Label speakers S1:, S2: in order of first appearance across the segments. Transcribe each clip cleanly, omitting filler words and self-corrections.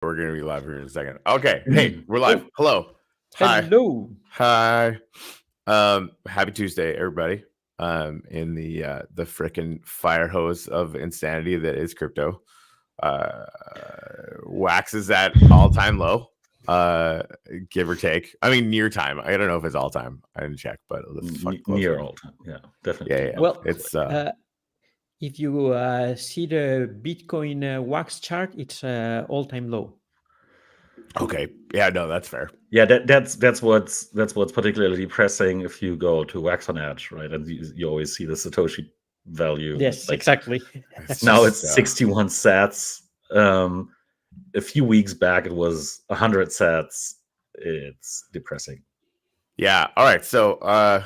S1: We're going to be live here in a second. Okay. Hey, we're live. Hello. Hi.
S2: Hello.
S1: Hi. Happy Tuesday, everybody. In the frickin' fire hose of insanity that is crypto. Wax is at all-time low. Give or take. I mean, near time. I don't know if it's all time. I didn't check, but
S3: near all time. Yeah, definitely.
S1: Yeah.
S2: Well,
S1: it's
S2: if you see the Bitcoin wax chart, it's all-time low.
S1: Okay. Yeah, no, that's fair.
S3: Yeah, that's what's particularly depressing if you go to Wax on Edge, right? And you always see the Satoshi value.
S2: Yes, exactly.
S3: Now it's 61 sats. A few weeks back it was 100 sats. It's depressing.
S1: Yeah. All right. So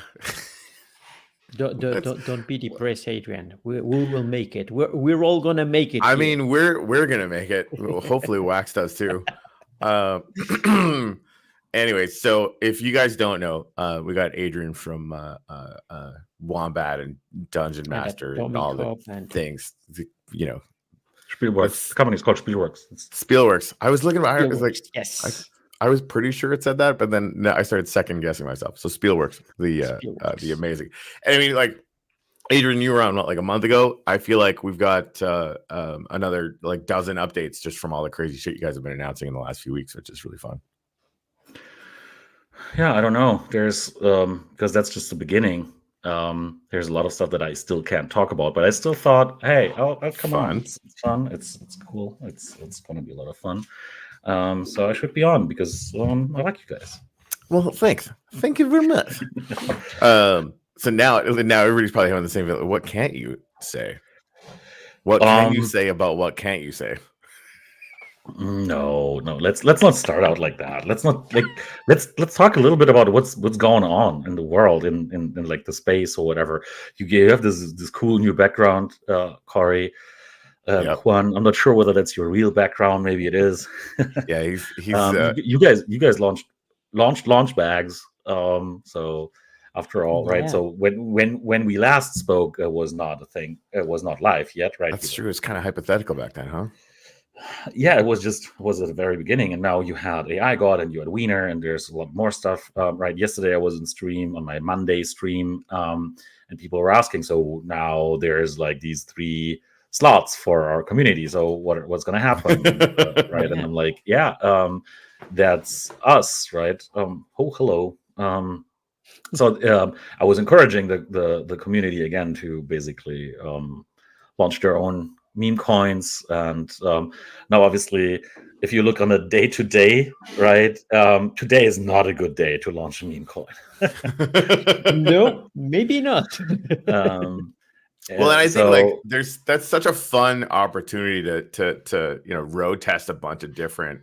S2: Don't be depressed, Adrian. We will make it. We're all gonna make it.
S1: I mean, we're gonna make it. Well, hopefully, Wax does too. Anyway, so if you guys don't know, we got Adrian from WOMBAT and Dungeon Master and all the things. You know,
S3: Spielworks. The company's called Spielworks.
S1: Spielworks. I was looking at it. I was like,
S2: yes.
S1: I was pretty sure it said that, but then I started second guessing myself. So Spielworks, the amazing. And I mean, like, Adrian, you were on like a month ago. I feel like we've got another like dozen updates just from all the crazy shit you guys have been announcing in the last few weeks, which is really fun.
S3: Yeah, I don't know. There's because that's just the beginning. There's a lot of stuff that I still can't talk about, but I still thought, hey, oh come on, it's fun, it's cool, it's gonna be a lot of fun. So I should be on because I like you guys.
S1: Well, thanks. Thank you very much. So now everybody's probably having the same feeling. What can't you say? What can you say about what can't you say?
S3: No. Let's not start out like that. Let's talk a little bit about what's going on in the world in like the space or whatever. You have this cool new background, Corey. Juan, I'm not sure whether that's your real background. Maybe it is.
S1: Yeah, he's
S3: you guys launched launch bags. So after all, right? So when we last spoke, it was not a thing. It was not live yet, right?
S1: That's true. It's kind of hypothetical back then, huh?
S3: Yeah, it was at the very beginning, and now you had AI God and you had Wiener, and there's a lot more stuff. Right? Yesterday I was in stream on my Monday stream, and people were asking. So now there's like these 3 slots for our community. So what's going to happen, right? And I'm like, that's us, right? Hello. So I was encouraging the community again to basically launch their own meme coins, and now obviously if you look on a day-to-day, right, today is not a good day to launch a meme coin.
S2: No, maybe not.
S1: Well, and I think like that's such a fun opportunity to road test a bunch of different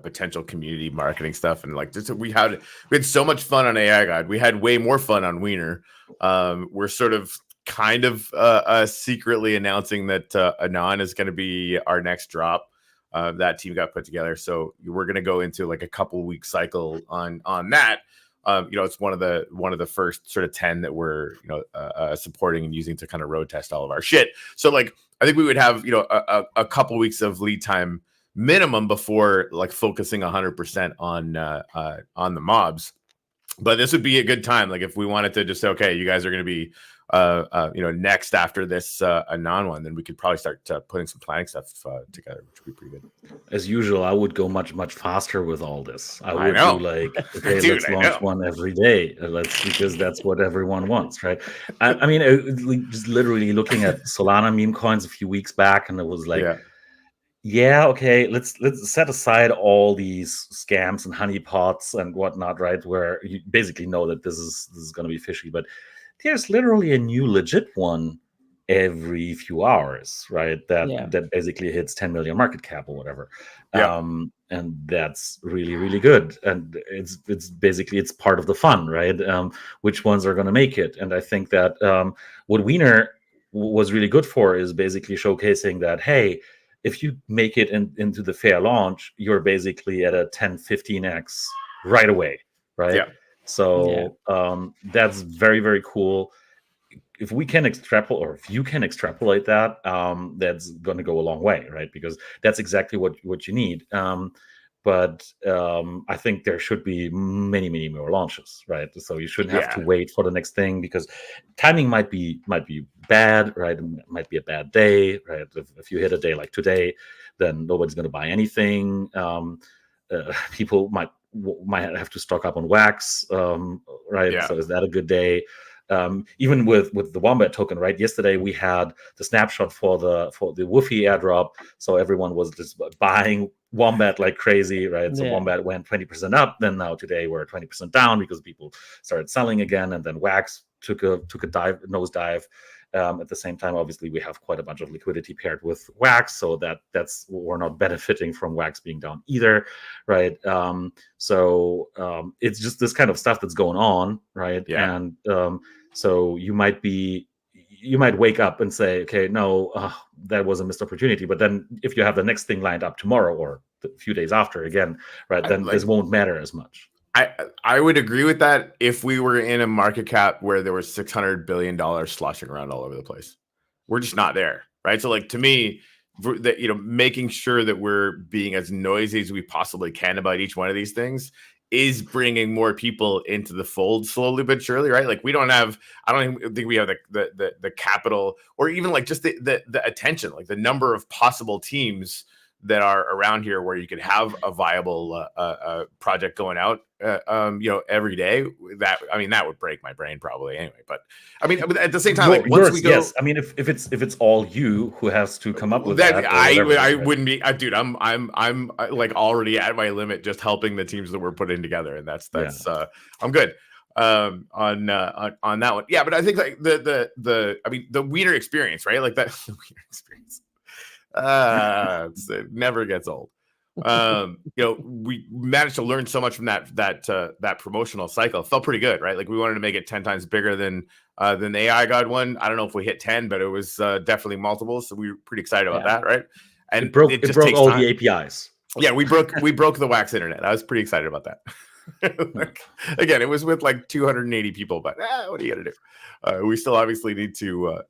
S1: potential community marketing stuff, and like we had so much fun on AI God. We had way more fun on Wiener. We're sort of kind of secretly announcing that Anon is going to be our next drop. That team got put together, so we're going to go into like a couple week cycle on that. It's one of the first sort of 10 that we're supporting and using to kind of road test all of our shit. So like I think we would have a couple weeks of lead time minimum before like focusing 100% on the mobs. But this would be a good time, like if we wanted to just say, okay, you guys are going to be next after this Anon one, then we could probably start putting some planning stuff together, which would be pretty good.
S3: As usual, I would go much faster with all this. I would do like, okay, let's launch one every day. Because that's what everyone wants, right? I mean, just literally looking at Solana meme coins a few weeks back, and it was like, okay, let's set aside all these scams and honeypots and whatnot, right? Where you basically know that this is going to be fishy, but there's literally a new legit one every few hours, right? That basically hits 10 million market cap or whatever. And that's really, really good. And it's basically part of the fun, right? Which ones are going to make it? And I think that what Wiener was really good for is basically showcasing that, hey, if you make it into the fair launch, you're basically at a 10-15x right away, right?
S1: Yeah.
S3: So that's very, very cool. if we can extrapolate, or if you can extrapolate that, that's going to go a long way, right? Because that's exactly what you need. But I think there should be many more launches, right? So you shouldn't have to wait for the next thing, because timing might be bad, right? It might be a bad day, right? If you hit a day like today, then nobody's going to buy anything. People might have to stock up on wax, right?
S1: Yeah.
S3: So is that a good day? Even with the Wombat token, right? Yesterday we had the snapshot for the Woofy airdrop, so everyone was just buying Wombat like crazy, right? So Wombat went 20% up. Then now today we're 20% down because people started selling again, and then wax took a nosedive. At the same time, obviously, we have quite a bunch of liquidity paired with wax, so that's we're not benefiting from wax being down either, right? So it's just this kind of stuff that's going on, right?
S1: Yeah.
S3: And so you might wake up and say, okay, no, that was a missed opportunity. But then if you have the next thing lined up tomorrow or a few days after again, right, then this won't matter as much.
S1: I would agree with that if we were in a market cap where there was $600 billion sloshing around all over the place. We're just not there, right? So like, to me, that, you know, making sure that we're being as noisy as we possibly can about each one of these things is bringing more people into the fold slowly but surely, right? Like, I don't even think we have the capital, or even like just the attention, like the number of possible teams that are around here where you could have a viable project going out, you know, every day. That would break my brain probably anyway. But I mean, at the same time, like, once we go,
S3: yes, I mean, if it's all you who has to come up with that,
S1: I wouldn't be, dude. I'm like already at my limit just helping the teams that we're putting together, and that's I'm good on that one. Yeah, but I think like the Wiener experience, right? Like that the Wiener experience. It never gets old. You know, we managed to learn so much from that promotional cycle. It felt pretty good, right? Like, we wanted to make it 10 times bigger than the AI God one. I don't know if we hit 10, but it was definitely multiples. So we were pretty excited about that, right? And
S3: it broke all the APIs.
S1: Yeah, we broke the wax internet. I was pretty excited about that. Like, again, it was with like 280 people, but what are you gonna do? We still obviously need to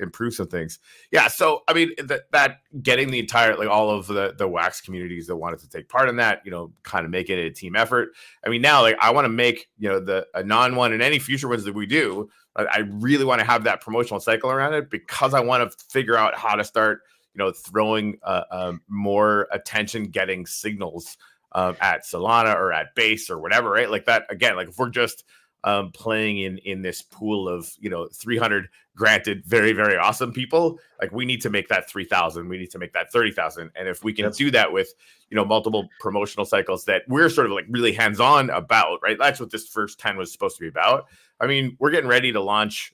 S1: improve some things. Yeah, so I mean, that getting the entire, like, all of the wax communities that wanted to take part in that, you know, kind of making it a team effort. I mean, now, like, I want to make, you know, a non-one and any future ones that we do, I really want to have that promotional cycle around it, because I want to figure out how to start, you know, throwing more attention getting signals at Solana or at Base or whatever, right? Like that, again, like if we're just playing in this pool of, you know, 300 granted very, very awesome people, like we need to make that 3,000, we need to make that 30,000. And if we can do that with, you know, multiple promotional cycles that we're sort of like really hands-on about, right? That's what this first 10 was supposed to be about. I mean, we're getting ready to launch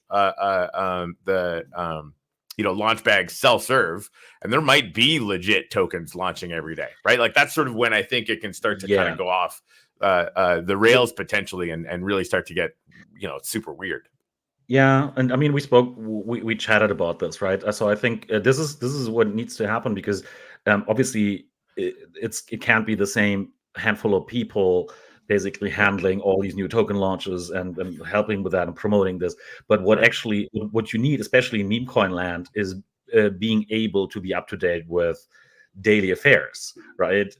S1: you know, launch bag self-serve, and there might be legit tokens launching every day, right? Like that's sort of when I think it can start to kind of go off the rails potentially, and really start to get, you know, super weird.
S3: Yeah, and I mean, we chatted about this, right? So I think this is what needs to happen, because obviously it can't be the same handful of people basically handling all these new token launches and helping with that and promoting this. But what you need, especially in meme coin land, is being able to be up to date with daily affairs, right?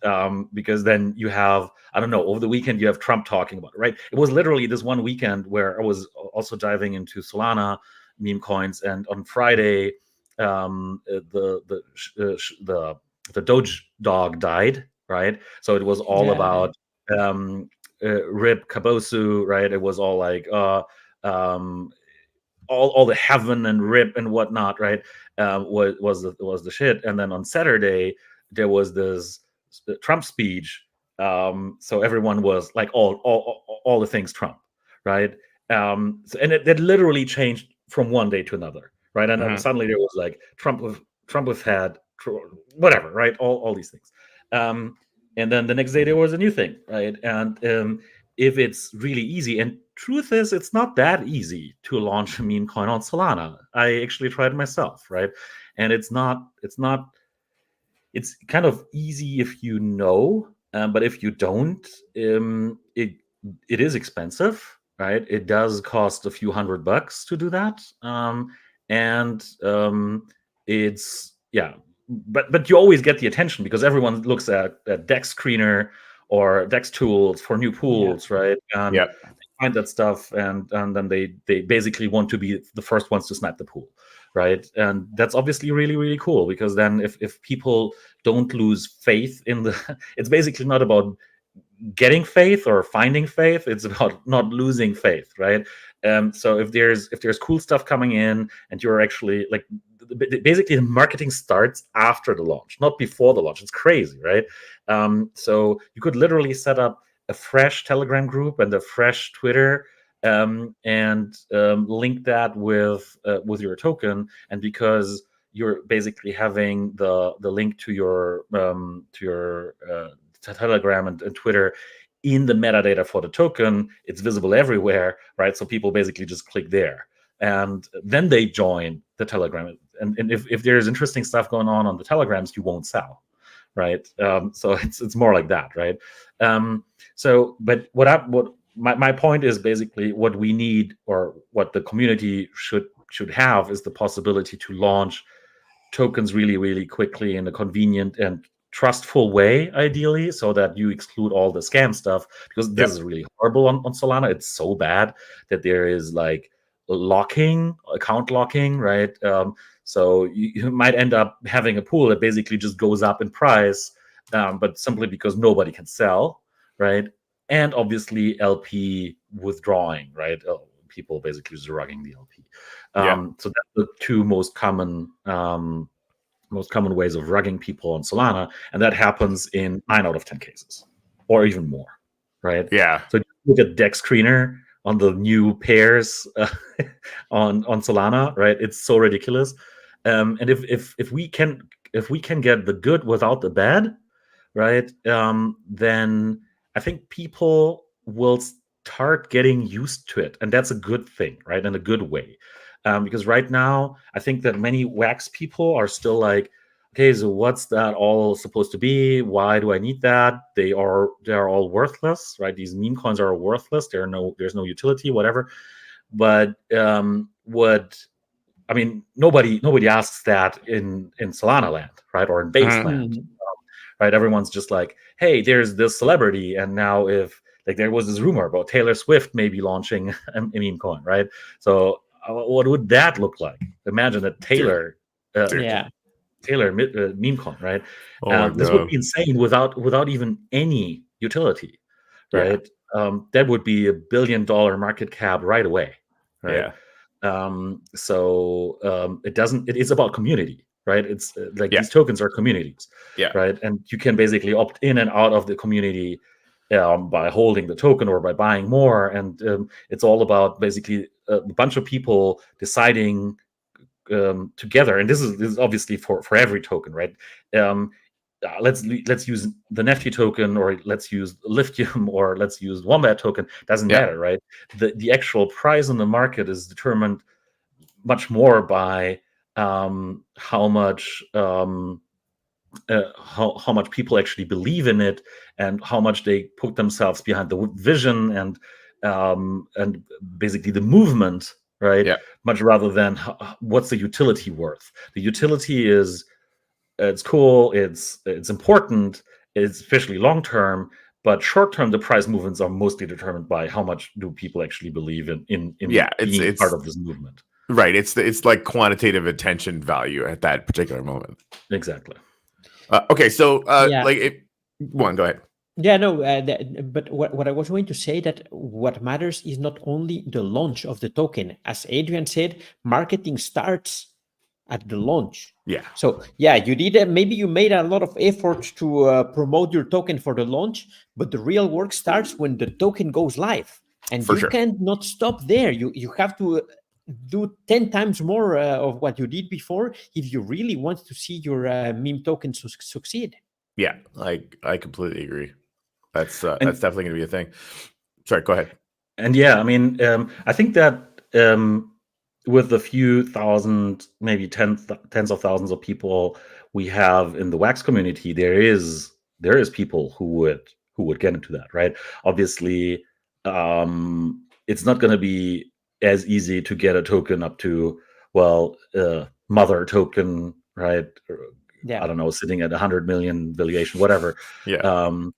S3: Because then you have, I don't know, over the weekend you have Trump talking about it, right? It was literally this one weekend where I was also diving into Solana meme coins, and on Friday the Doge dog died, right? So it was all about Rip Kabosu, right? It was all like all the heaven and Rip and whatnot, right? Was the shit. And then on Saturday there was this Trump speech, so everyone was like all the things Trump, right? And it literally changed from one day to another, right? And then suddenly there was like Trump with had whatever, right? All these things. And then the next day there was a new thing, right? And if it's really easy, and truth is, it's not that easy to launch a meme coin on Solana. I actually tried myself, right? And it's kind of easy if you know, but if you don't, it is expensive, right? It does cost a few $100 to do that, it's but you always get the attention because everyone looks at Dex Screener or Dex Tools for new pools, right? And
S1: Yep.
S3: they find that stuff, and then they basically want to be the first ones to snipe the pool, right? And that's obviously really, really cool, because then if people don't lose faith in the, it's basically not about getting faith or finding faith, it's about not losing faith, right? So if there's cool stuff coming in, and you're actually like, basically the marketing starts after the launch, not before the launch. It's crazy, right? So you could literally set up a fresh Telegram group and a fresh Twitter, and link that with your token. And because you're basically having the link to your Telegram and Twitter in the metadata for the token, it's visible everywhere, right? So people basically just click there, and then they join the Telegram. And if there's interesting stuff going on the Telegrams, you won't sell, right? So it's more like that, right? But what my point is, basically what we need, or what the community should have, is the possibility to launch tokens really, really quickly in a convenient and trustful way, ideally, so that you exclude all the scam stuff, because this is really horrible on Solana. It's so bad that there is like account locking, right? So you might end up having a pool that basically just goes up in price, but simply because nobody can sell, right? And obviously LP withdrawing, right? People basically just rugging the LP. So that's the two most common ways of rugging people on Solana, and that happens in 9 out of 10 cases, or even more, right?
S1: Yeah.
S3: So look at Dex Screener on the new pairs on Solana, right? It's so ridiculous. And if we can get the good without the bad, right? Then I think people will start getting used to it, and that's a good thing, right? In a good way. Because right now, I think that many wax people are still like, okay, so what's that all supposed to be? Why do I need that? They are all worthless, right? These meme coins are worthless. There's no utility, whatever. But nobody asks that in Solana land, right? Or in base land, right? Everyone's just like, hey, there's this celebrity, and now if like there was this rumor about Taylor Swift maybe launching a meme coin, right? So what would that look like? Imagine a Taylor meme coin, right? This would be insane without even any utility, right? That would be $1 billion market cap right away, right? It's about community, right? It's these tokens are communities, right? And you can basically opt in and out of the community by holding the token or by buying more. And it's all about basically a bunch of people deciding together. And this is obviously for every token, right? Let's use the Nifty token, or let's use Lithium, or let's use Wombat token. Doesn't matter, right? The actual price in the market is determined much more by how much people actually believe in it, and how much they put themselves behind the vision and basically the movement, right? Much rather than what's the utility worth. The utility is it's cool, it's important, it's especially long term, but short term the price movements are mostly determined by how much do people actually believe in being part of this movement.
S1: Right. It's like quantitative attention value at that particular moment.
S3: Exactly.
S1: Okay, so go ahead.
S2: Yeah, no, but what I was going to say, that what matters is not only the launch of the token. As Adrian said, marketing starts at the launch.
S1: Yeah.
S2: So you did maybe you made a lot of effort to promote your token for the launch, but the real work starts when the token goes live, and you cannot stop there. You have to do 10 times more of what you did before if you really want to see your meme token succeed.
S1: Yeah, I completely agree. That's definitely going to be a thing. Sorry, go ahead.
S3: And I think that with the few thousand, maybe tens of thousands of people we have in the Wax community, there is people who would get into that, right? Obviously, it's not going to be as easy to get a token up to, well, mother token, right? I don't know, sitting at 100 million valuation, whatever. Not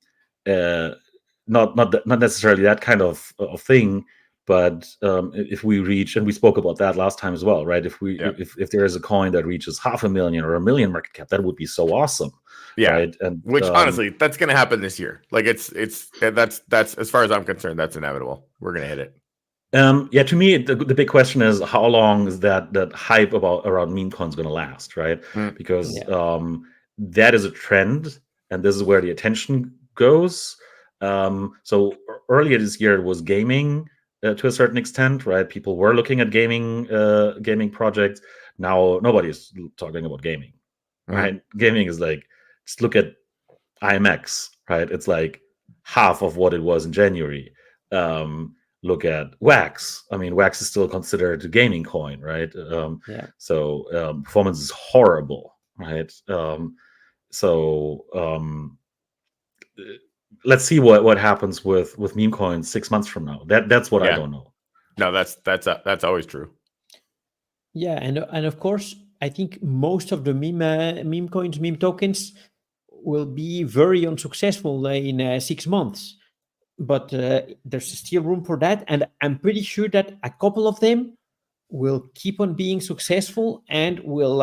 S3: necessarily that kind of thing, but if we reach, and we spoke about that last time as well, right? If there is a coin that reaches 500,000 or 1 million market cap, that would be so awesome. Right? And
S1: which honestly, that's going to happen this year. Like that's as far as I'm concerned, that's inevitable. We're going to hit it.
S3: To me, the big question is how long is that hype around meme coins going to last, right? Because that is a trend, and this is where the attention goes. So earlier this year it was gaming to a certain extent, right? People were looking at gaming projects. Now nobody's talking about gaming, right? Gaming is like, just look at IMX, right? It's like half of what it was in January. Look at Wax. I mean, Wax is still considered a gaming coin, right? So performance is horrible, right? Let's see what happens with meme coins 6 months from now. That's what I don't know.
S1: No, that's always true.
S2: Yeah, and of course, I think most of the meme coins, meme tokens, will be very unsuccessful in 6 months. But there's still room for that, and I'm pretty sure that a couple of them will keep on being successful and will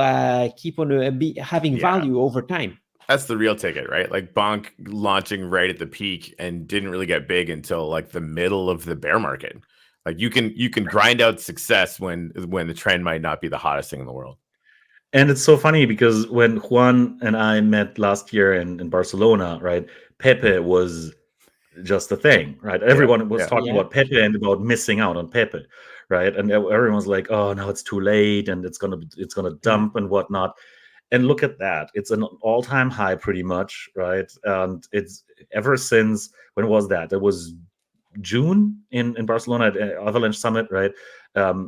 S2: keep on having value over time.
S1: That's the real ticket, right? Like Bonk launching right at the peak and didn't really get big until like the middle of the bear market. Like you can grind out success when the trend might not be the hottest thing in the world.
S3: And it's so funny because when Juan and I met last year in Barcelona, right, Pepe was just a thing, right? Everyone was talking about Pepe and about missing out on Pepe, right? And everyone was like, "Oh, now it's too late, and it's gonna dump and whatnot." And look at that; it's an all-time high, pretty much, right? And it's ever since, when was that? It was June in Barcelona at Avalanche Summit, right?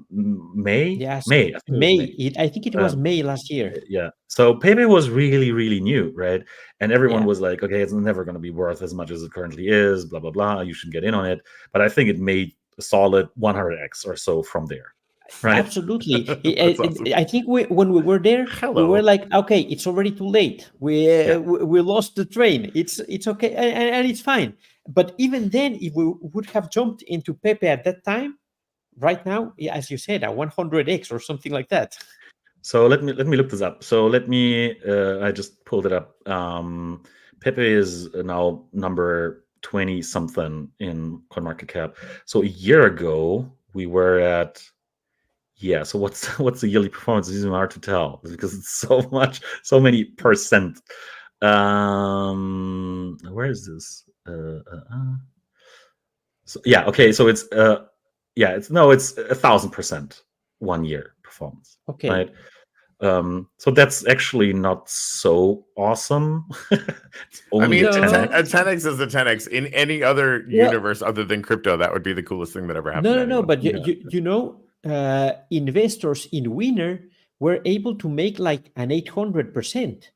S3: May?
S2: Yes,
S3: May.
S2: I think it was May last year.
S3: Yeah. So Pepe was really, really new, right? And everyone was like, okay, it's never going to be worth as much as it currently is, blah, blah, blah. You should get in on it. But I think it made a solid 100x or so from there. Right?
S2: Absolutely. Awesome. I think when we were there, we were like, okay, it's already too late. We lost the train. It's okay, and it's fine. But even then, if we would have jumped into Pepe at that time, right now, as you said, a 100x or something like that.
S3: So let me look this up. So I just pulled it up. Pepe is now number 20 something in CoinMarketCap. So a year ago we were at so what's the yearly performance? It's even hard to tell because it's so many percent. Where is this? So it's 1,000% 1 year performance.
S2: Okay.
S3: Right. So that's actually not so awesome.
S1: I mean, a 10x is a 10x in any other universe other than crypto. That would be the coolest thing that ever happened.
S2: No. But investors in Winner were able to make like an 800%.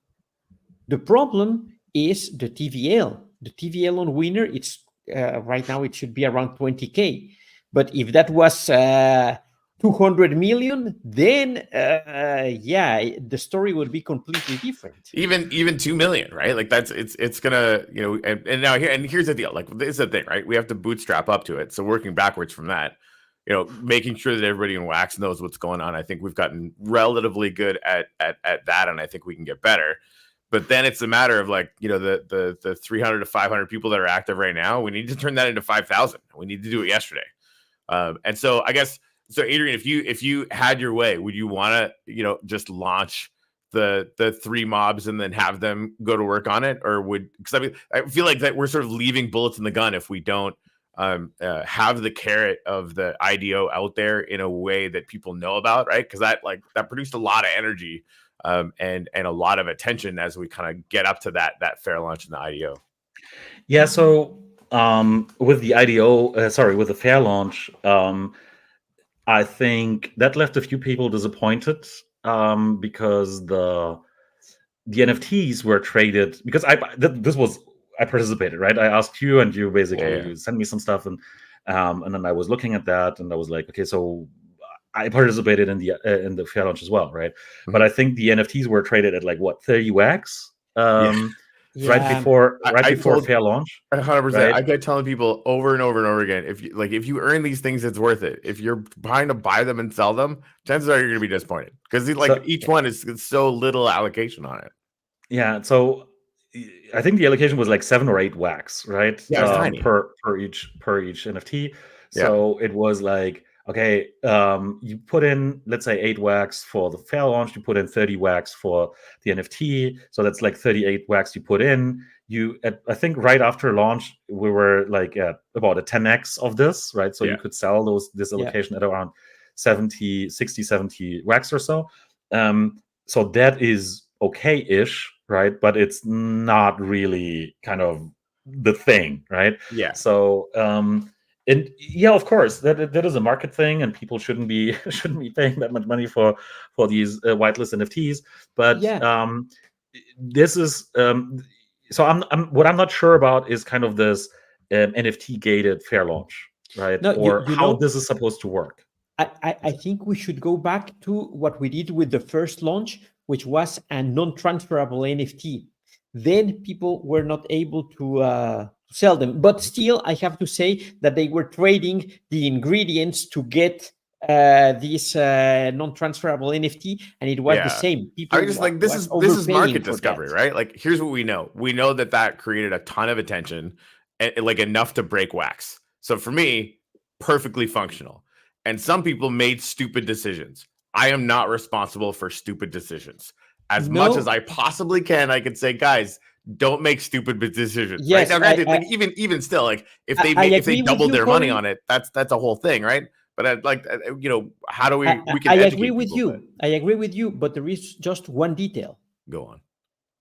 S2: The problem is the TVL. The TVL on Winner, it's right now it should be around 20K. But if that was 200 million, then the story would be completely different.
S1: Even 2 million, right? Like it's gonna, and now here's the deal. Like this is the thing, right? We have to bootstrap up to it. So working backwards from that, making sure that everybody in Wax knows what's going on. I think we've gotten relatively good at that, and I think we can get better. But then it's a matter of like, the 300 to 500 people that are active right now. We need to turn that into 5,000. We need to do it yesterday. And so I guess, Adrian, if you had your way, would you want to, just launch the 3 mobs and then have them go to work on it? Or because I feel like that we're sort of leaving bullets in the gun if we don't have the carrot of the IDO out there in a way that people know about, right? Because that produced a lot of energy and a lot of attention as we kind of get up to that fair launch in the IDO.
S3: Yeah, so with the IDO, with the fair launch, I think that left a few people disappointed because the NFTs were traded, because I participated, right? I asked you, and you basically sent me some stuff, and And then I was looking at that, and I was like, okay, so I participated in the fair launch as well, right? Mm-hmm. But I think the NFTs were traded at like what, 30 wax, right before fair launch.
S1: 100%. Right? I kept telling people over and over and over again, if you earn these things, it's worth it. If you're trying to buy them and sell them, chances are you're going to be disappointed because each one is so little allocation on it.
S3: Yeah, so I think the allocation was like 7 or 8 wax, right?
S1: Yeah,
S3: per each NFT. So it was like, okay, you put in, let's say, 8 wax for the fair launch, you put in 30 wax for the NFT, so that's like 38 wax you put in. I think right after launch, we were like at about a 10x of this, right? So you could sell this allocation at around 60, 70 wax or so. So that is okay-ish, right? But it's not really kind of the thing, right?
S1: Yeah.
S3: So and yeah, of course, that is a market thing, and people shouldn't be paying that much money for these whitelist NFTs. But this is so what I'm not sure about is kind of this NFT gated fair launch, right? Or how this is supposed to work.
S2: I think we should go back to what we did with the first launch, which was a non-transferable NFT. Then people were not able to sell them. But still, I have to say that they were trading the ingredients to get this non-transferable NFT, and it was the same. People
S1: I just like this is market discovery, right? Like, here's what we know. We know that created a ton of attention, and like enough to break wax. So for me, perfectly functional. And some people made stupid decisions. I am not responsible for stupid decisions. As much as I possibly can, I can say, guys, don't make stupid decisions.
S2: Yes,
S1: right? Now, granted, even still, like if they doubled their money on it, that's a whole thing, right? But how do we can
S2: I agree with you. I agree with you, but there is just one detail.
S1: Go on.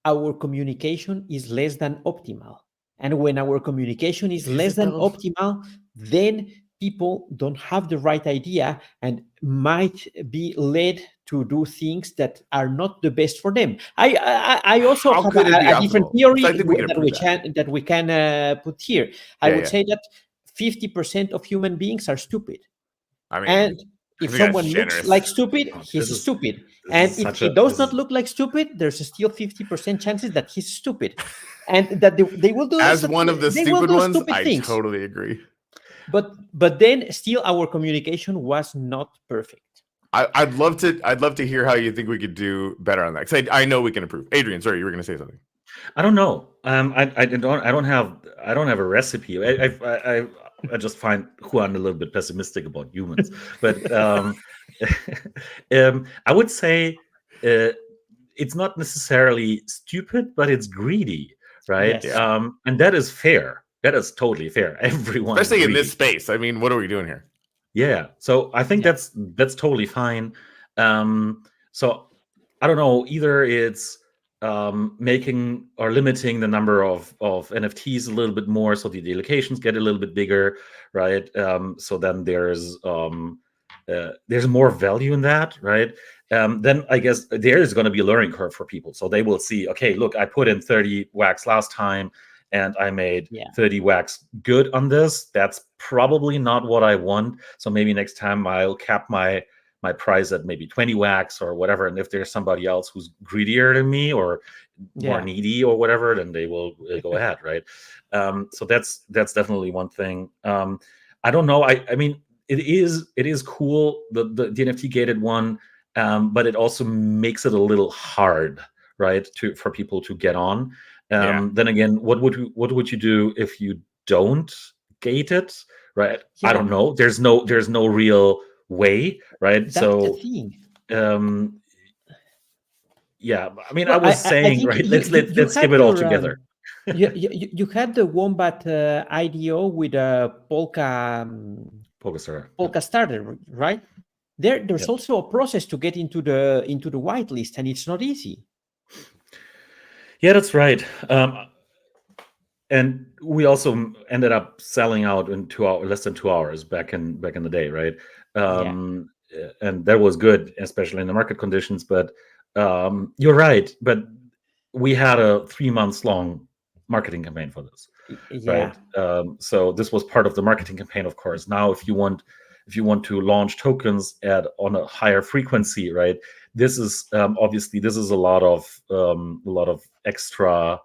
S2: Our communication is less than optimal. And when our communication is less than optimal, then people don't have the right idea and might be led to do things that are not the best for them. I also have a different theory that we can put here. I would say that 50% of human beings are stupid. I mean, and if someone looks like stupid, he's stupid. And if he does not look like stupid, there's still 50% chances that he's stupid. And that they will do
S1: as one of the stupid ones. I totally agree.
S2: But then still our communication was not perfect.
S1: I'd love to hear how you think we could do better on that, because I know we can improve. Adrian, sorry, you were going to say something.
S3: I don't know. I don't have a recipe. I just find Juan a little bit pessimistic about humans, but I would say it's not necessarily stupid, but it's greedy, right? Yes. And that is fair. That is totally fair. Everyone,
S1: especially in this space. I mean, what are we doing here?
S3: Yeah. So I think that's totally fine. So I don't know. Either it's making or limiting the number of NFTs a little bit more, so the allocations get a little bit bigger, right? So then there's more value in that, right? Then I guess there is going to be a learning curve for people, so they will see, okay, look, I put in 30 wax last time, and I made 30 wax good on this. That's probably not what I want. So maybe next time I'll cap my price at maybe 20 wax or whatever. And if there's somebody else who's greedier than me or more needy or whatever, then they will go ahead, right? So that's definitely one thing. I don't know. I mean, it is cool, the NFT gated one, but it also makes it a little hard, right, for people to get on. Then again, what would you do if you don't gate it, right? I don't know. There's no real way, right?
S2: That's the thing.
S3: Yeah, I mean, I was saying, right? Let's skip it all together.
S2: You had the Wombat IDO with a Polka starter, right? There's also a process to get into the whitelist, and it's not easy.
S3: Yeah, that's right. And we also ended up selling out in less than 2 hours back in the day, right? And that was good, especially in the market conditions. But you're right. But we had a 3 months long marketing campaign for this.
S2: Yeah.
S3: Right? So this was part of the marketing campaign, of course. Now, if you want to launch tokens on a higher frequency, right? This is obviously this is a lot of extra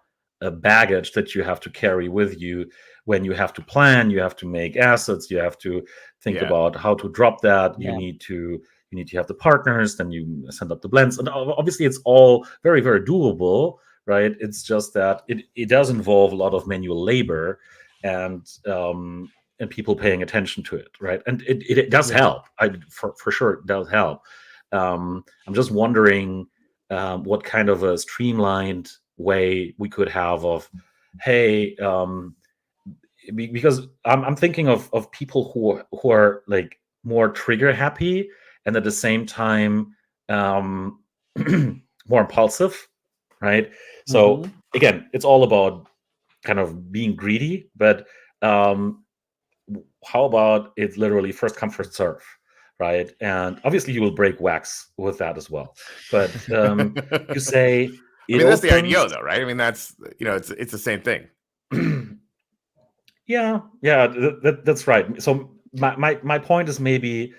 S3: baggage that you have to carry with you when you have to plan, you have to make assets, you have to think about how to drop that. You need to have the partners, then you send up the blends, and obviously it's all very, very doable, right? It's just that it does involve a lot of manual labor and people paying attention to it, right? And it does help. For sure it does help. I'm just wondering what kind of a streamlined way we could have of, hey, because I'm thinking of people who are like more trigger happy and at the same time more impulsive, right? So again, it's all about kind of being greedy, but how about it's literally first come, first serve, right? And obviously you will break wax with that as well. But you say,
S1: I mean, that's the idea though, right? I mean, that's, it's the same thing.
S3: Yeah, that's right. So my point is maybe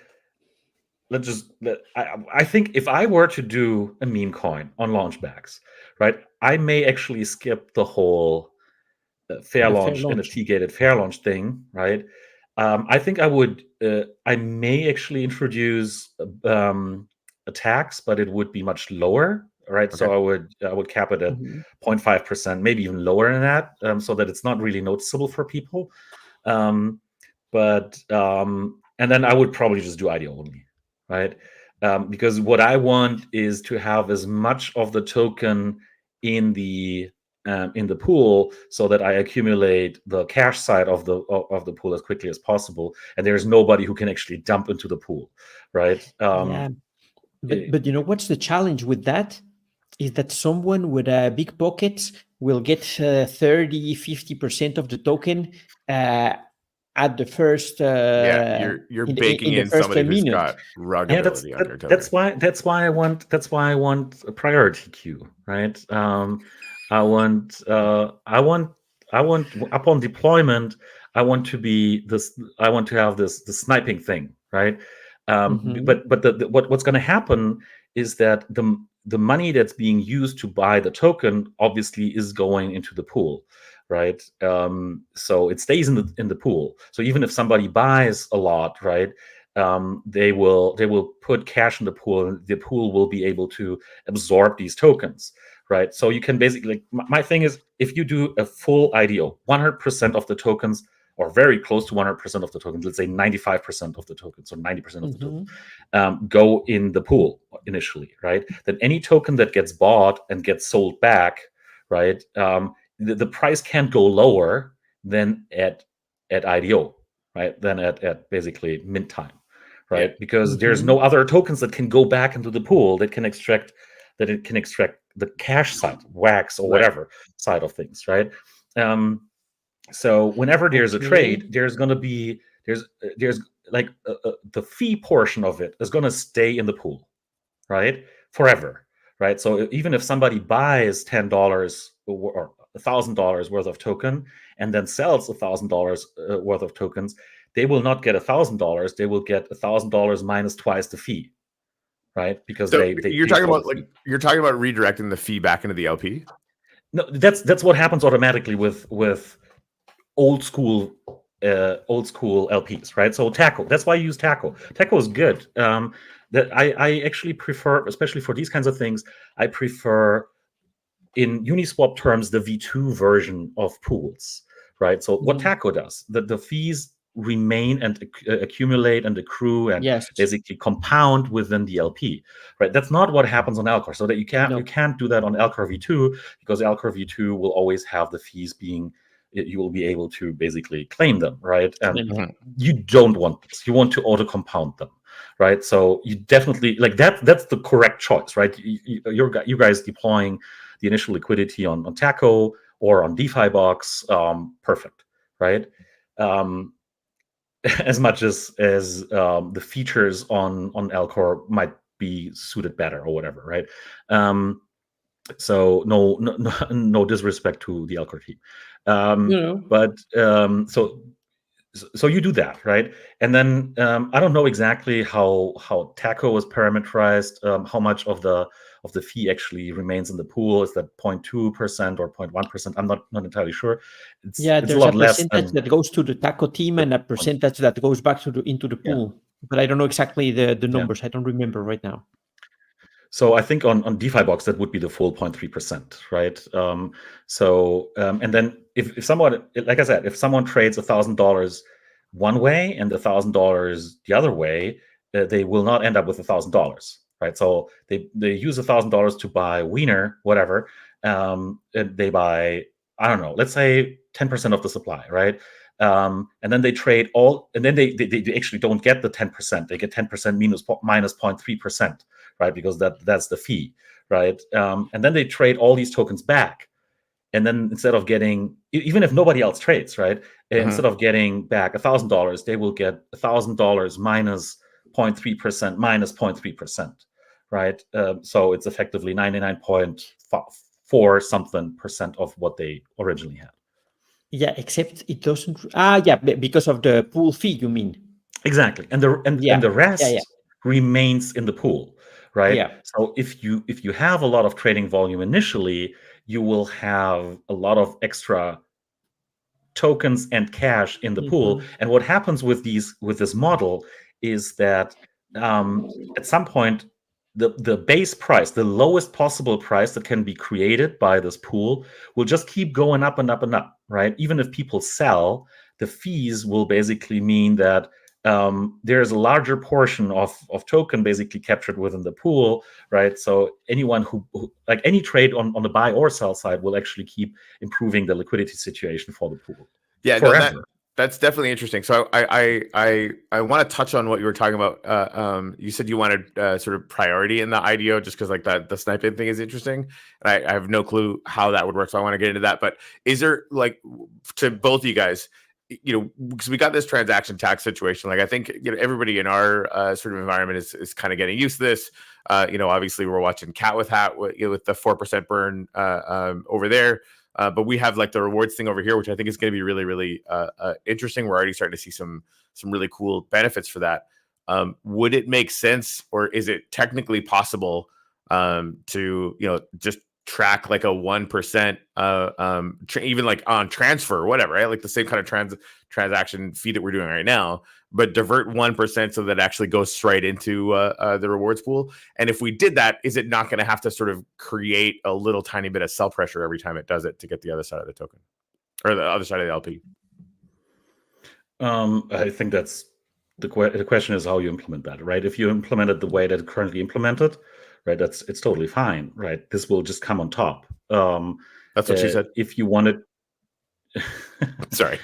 S3: I think if I were to do a meme coin on launchbacks, right, I may actually skip the whole fair launch NFT gated fair launch thing, right? I think I may actually introduce a tax, but it would be much lower, right? Okay. So I would cap it at 0.5%, maybe even lower than that, so that it's not really noticeable for people. And then I would probably just do IDO only, right? Because what I want is to have as much of the token in the pool so that I accumulate the cash side of the pool as quickly as possible, and there's nobody who can actually dump into the pool, right?
S2: But you know what's the challenge with that is that someone with big pockets will get 30-50% of the token at the first
S1: you're baking in somebody who's got rug ability on your token.
S3: That's why I want a priority queue, right? I want upon deployment, I want to have this sniping thing, right? But what's going to happen is that the money that's being used to buy the token obviously is going into the pool, right? So it stays in the pool. So even if somebody buys a lot, right, they will put cash in the pool, and the pool will be able to absorb these tokens, right? So you can basically, my thing is, if you do a full IDO, 100% of the tokens, or very close to 100% of the tokens, let's say 95% of the tokens or 90% of the tokens, go in the pool initially, right? Then any token that gets bought and gets sold back, right, the price can't go lower than at IDO, right? Than at basically mint time, right? Because there's no other tokens that can go back into the pool that can extract the cash side, wax or whatever side of things, right? So whenever there's a trade, there's going to be like the fee portion of it is going to stay in the pool, right, forever, right? So even if somebody buys $10 or $1,000 worth of token and then sells $1,000 worth of tokens, they will not get $1,000. They will get $1,000 minus twice the fee, right? Because
S1: you're talking about redirecting the fee back into the LP.
S3: No, that's what happens automatically with old school LPs, right? So Taco, that's why I use Taco. Taco is good. That I actually prefer, especially for these kinds of things, I prefer in Uniswap terms the V2 version of pools, right? So what Taco does, the fees remain and accumulate and accrue and basically compound within the LP, right? That's not what happens on Alcor. So that you can't do that on Alcor V2, because Alcor V2 will always have the fees being, you will be able to basically claim them, right? And you don't want this. You want to auto compound them, right? So you definitely like that. That's the correct choice, right? You guys deploying the initial liquidity on Taco or on DeFi Box, perfect, right? As much as the features on Alcor might be suited better or whatever, right? So no disrespect to the Alcor team. But so you do that, right? And then I don't know exactly how TACO is parameterized, how much of the fee actually remains in the pool. Is that 0.2% or 0.1%? I'm not entirely sure. It's
S2: there's
S3: a lot less
S2: percentage that goes to the TACO team and a percentage that goes back to into the pool. But I don't know exactly the numbers. I don't remember right now.
S3: So I think on DeFi Box that would be the full 0.3%, right? And then if someone, like I said, if someone trades $1,000 one way and $1,000 the other way, they will not end up with $1,000, right? So they use $1,000 to buy Wiener, whatever, and they buy, I don't know, let's say 10% of the supply, right? And then they trade all, and then they actually don't get the 10%. They get 10% minus 0.3%, right? Because that's the fee, right? And then they trade all these tokens back. And then instead of getting, even if nobody else trades, right? Instead of getting back $1,000, they will get $1,000 minus 0.3%, minus 0.3%, right? So it's effectively 99.4 something percent of what they originally had.
S2: Yeah, except it doesn't. Because of the pool fee, you mean?
S3: Exactly, and the rest remains in the pool, right?
S2: Yeah.
S3: So if you have a lot of trading volume initially, you will have a lot of extra tokens and cash in the pool. And what happens with this model is that at some point the base price, the lowest possible price that can be created by this pool, will just keep going up and up and up, right? Even if people sell, the fees will basically mean that there's a larger portion of token basically captured within the pool, right? So anyone who like any trade on the buy or sell side will actually keep improving the liquidity situation for the pool.
S1: Yeah, no, that's definitely interesting. So I want to touch on what you were talking about. You said you wanted sort of priority in the IDO just because like the sniping thing is interesting, and I have no clue how that would work. So I want to get into that. But is there, like, to both of you guys, you know, because we got this transaction tax situation, like I think, you know, everybody in our sort of environment is kind of getting used to this. You know, obviously we're watching Cat with Hat with the 4% burn over there. But we have like the rewards thing over here, which I think is going to be really, really interesting. We're already starting to see some really cool benefits for that. Would it make sense, or is it technically possible to, you know, just track like a 1% even like on transfer or whatever, right? Like the same kind of transaction fee that we're doing right now, but divert 1% so that it actually goes straight into the rewards pool. And if we did that, is it not going to have to sort of create a little tiny bit of sell pressure every time it does it to get the other side of the token or the other side of the LP?
S3: I think that's the question is how you implement that, right? If you implement it the way that it's currently implemented, right, it's totally fine, right? This will just come on top.
S1: That's what she said.
S3: If you wanted,
S1: sorry,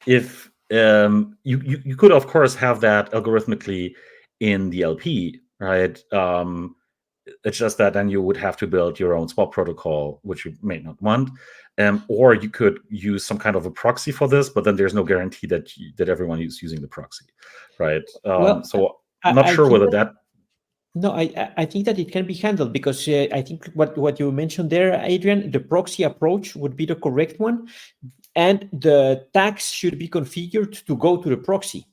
S3: if you could of course have that algorithmically in the LP, right? It's just that then you would have to build your own swap protocol, which you may not want, or you could use some kind of a proxy for this, but then there's no guarantee that everyone is using the proxy, right? So I'm not sure whether that.
S2: No, I think that it can be handled because I think what you mentioned there, Adrian, the proxy approach would be the correct one, and the tax should be configured to go to the proxy.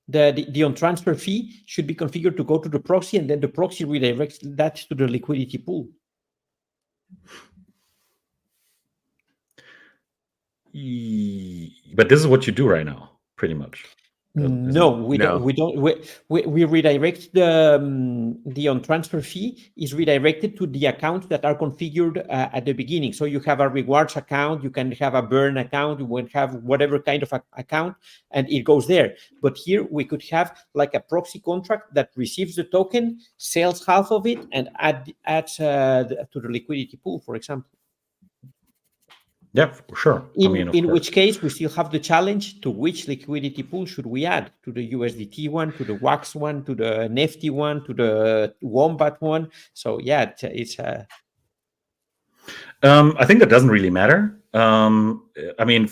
S2: The on-transfer fee should be configured to go to the proxy, and then the proxy redirects that to the liquidity pool.
S3: But this is what you do right now, pretty much.
S2: No, we don't. We redirect the on-transfer fee is redirected to the accounts that are configured at the beginning. So you have a rewards account, you can have a burn account, you will have whatever kind of account, and it goes there. But here we could have like a proxy contract that receives the token, sells half of it, and adds to the liquidity pool, for example.
S3: Yeah, sure.
S2: In which case, we still have the challenge to which liquidity pool should we add, to the USDT one, to the WAX one, to the Nifty one, to the Wombat one. So yeah, it's
S3: I think that doesn't really matter. I mean,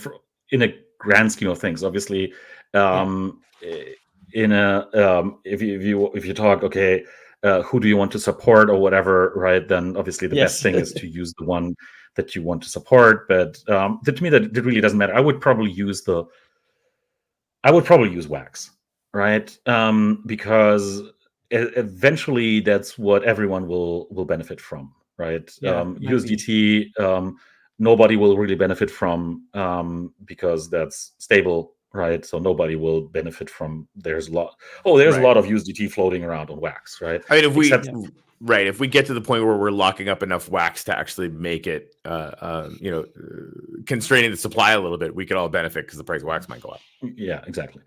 S3: in a grand scheme of things, obviously, in a if you talk, okay, who do you want to support or whatever, right? Then obviously the best thing is to use the one that you want to support. But to me, that really doesn't matter. I would probably use Wax, right? Because eventually that's what everyone will benefit from, right? USDT, nobody will really benefit from because that's stable, right? So nobody will benefit from. There's a lot of USDT floating around on Wax, right?
S1: I mean, if we get to the point where we're locking up enough Wax to actually make it, constraining the supply a little bit, we could all benefit because the price of Wax might go up.
S3: Yeah, exactly.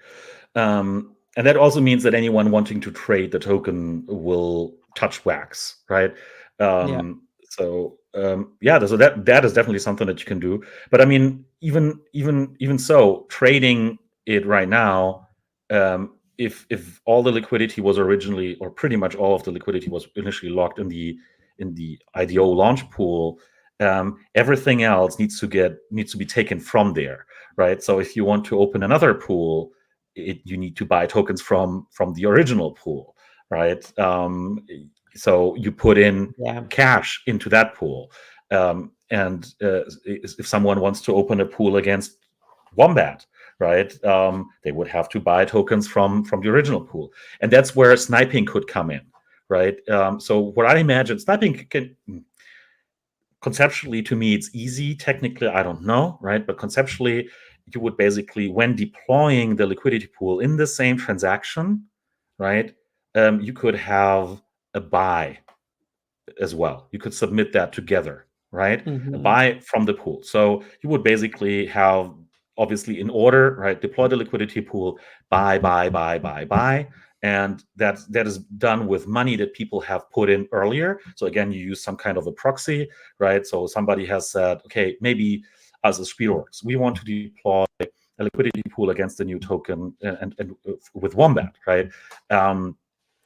S3: And that also means that anyone wanting to trade the token will touch Wax, right? So that is definitely something that you can do. But I mean, even so, trading it right now, if all the liquidity was originally, or pretty much all of the liquidity was initially locked in the IDO launch pool, everything else needs to be taken from there, right? So if you want to open another pool, you need to buy tokens from the original pool, right? So you put in cash into that pool, and if someone wants to open a pool against WOMBAT, right, they would have to buy tokens from the original pool, and that's where sniping could come in, right? So what I imagine, sniping can conceptually, to me, it's easy. Technically, I don't know, right? But conceptually, you would basically, when deploying the liquidity pool in the same transaction, right, you could have a buy as well. You could submit that together, right? A buy from the pool. So you would basically have, obviously, in order, right, deploy the liquidity pool, buy, and that is done with money that people have put in earlier. So again, you use some kind of a proxy, right? So somebody has said, okay, maybe as a Speedworks, we want to deploy a liquidity pool against a new token and with WOMBAT, right?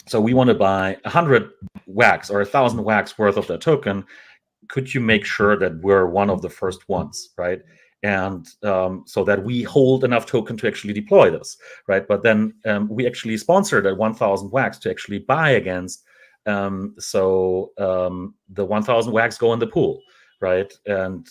S3: So we want to buy 100 Wax or 1,000 Wax worth of that token. Could you make sure that we're one of the first ones, right? And so that we hold enough token to actually deploy this, right? But then we actually sponsor that 1,000 Wax to actually buy against. So the 1,000 Wax go in the pool, right? And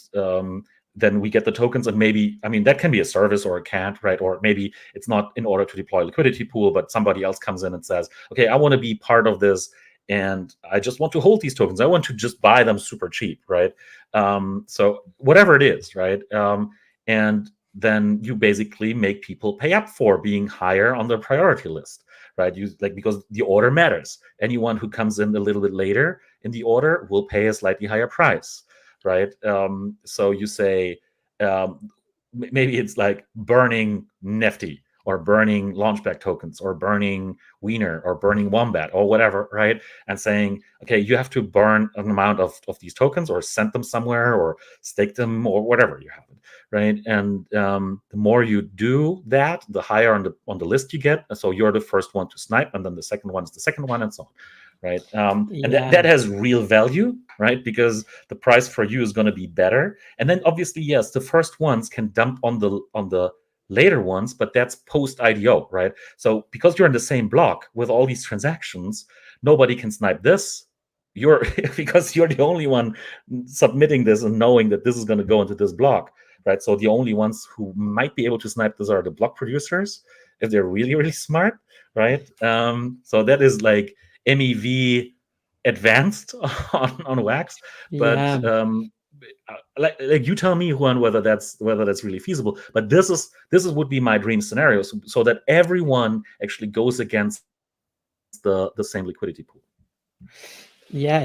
S3: then we get the tokens, and maybe, I mean, that can be a service or it can't, right? Or maybe it's not in order to deploy liquidity pool, but somebody else comes in and says, okay, I want to be part of this, and I just want to hold these tokens. I want to just buy them super cheap, right? So whatever it is, right? And then you basically make people pay up for being higher on the priority list, right? Because the order matters. Anyone who comes in a little bit later in the order will pay a slightly higher price, right? So you say, maybe it's like burning Nifty or burning Launchback tokens or burning Wiener or burning Wombat or whatever, right? And saying, okay, you have to burn an amount of these tokens or send them somewhere or stake them or whatever you have, right? And the more you do that, the higher on the list you get. So you're the first one to snipe, and then the second one is the second one, and so on, right? And that has real value, right? Because the price for you is going to be better. And then obviously, yes, the first ones can dump on the later ones, but that's post IDO, right? So because you're in the same block with all these transactions, nobody can snipe this. Because you're the only one submitting this and knowing that this is going to go into this block, right? So the only ones who might be able to snipe this are the block producers, if they're really, really smart, right? So that is like MEV advanced on Wax, but like you tell me, Juan, whether that's really feasible. But this would be my dream scenario, so that everyone actually goes against the same liquidity pool.
S2: Yeah,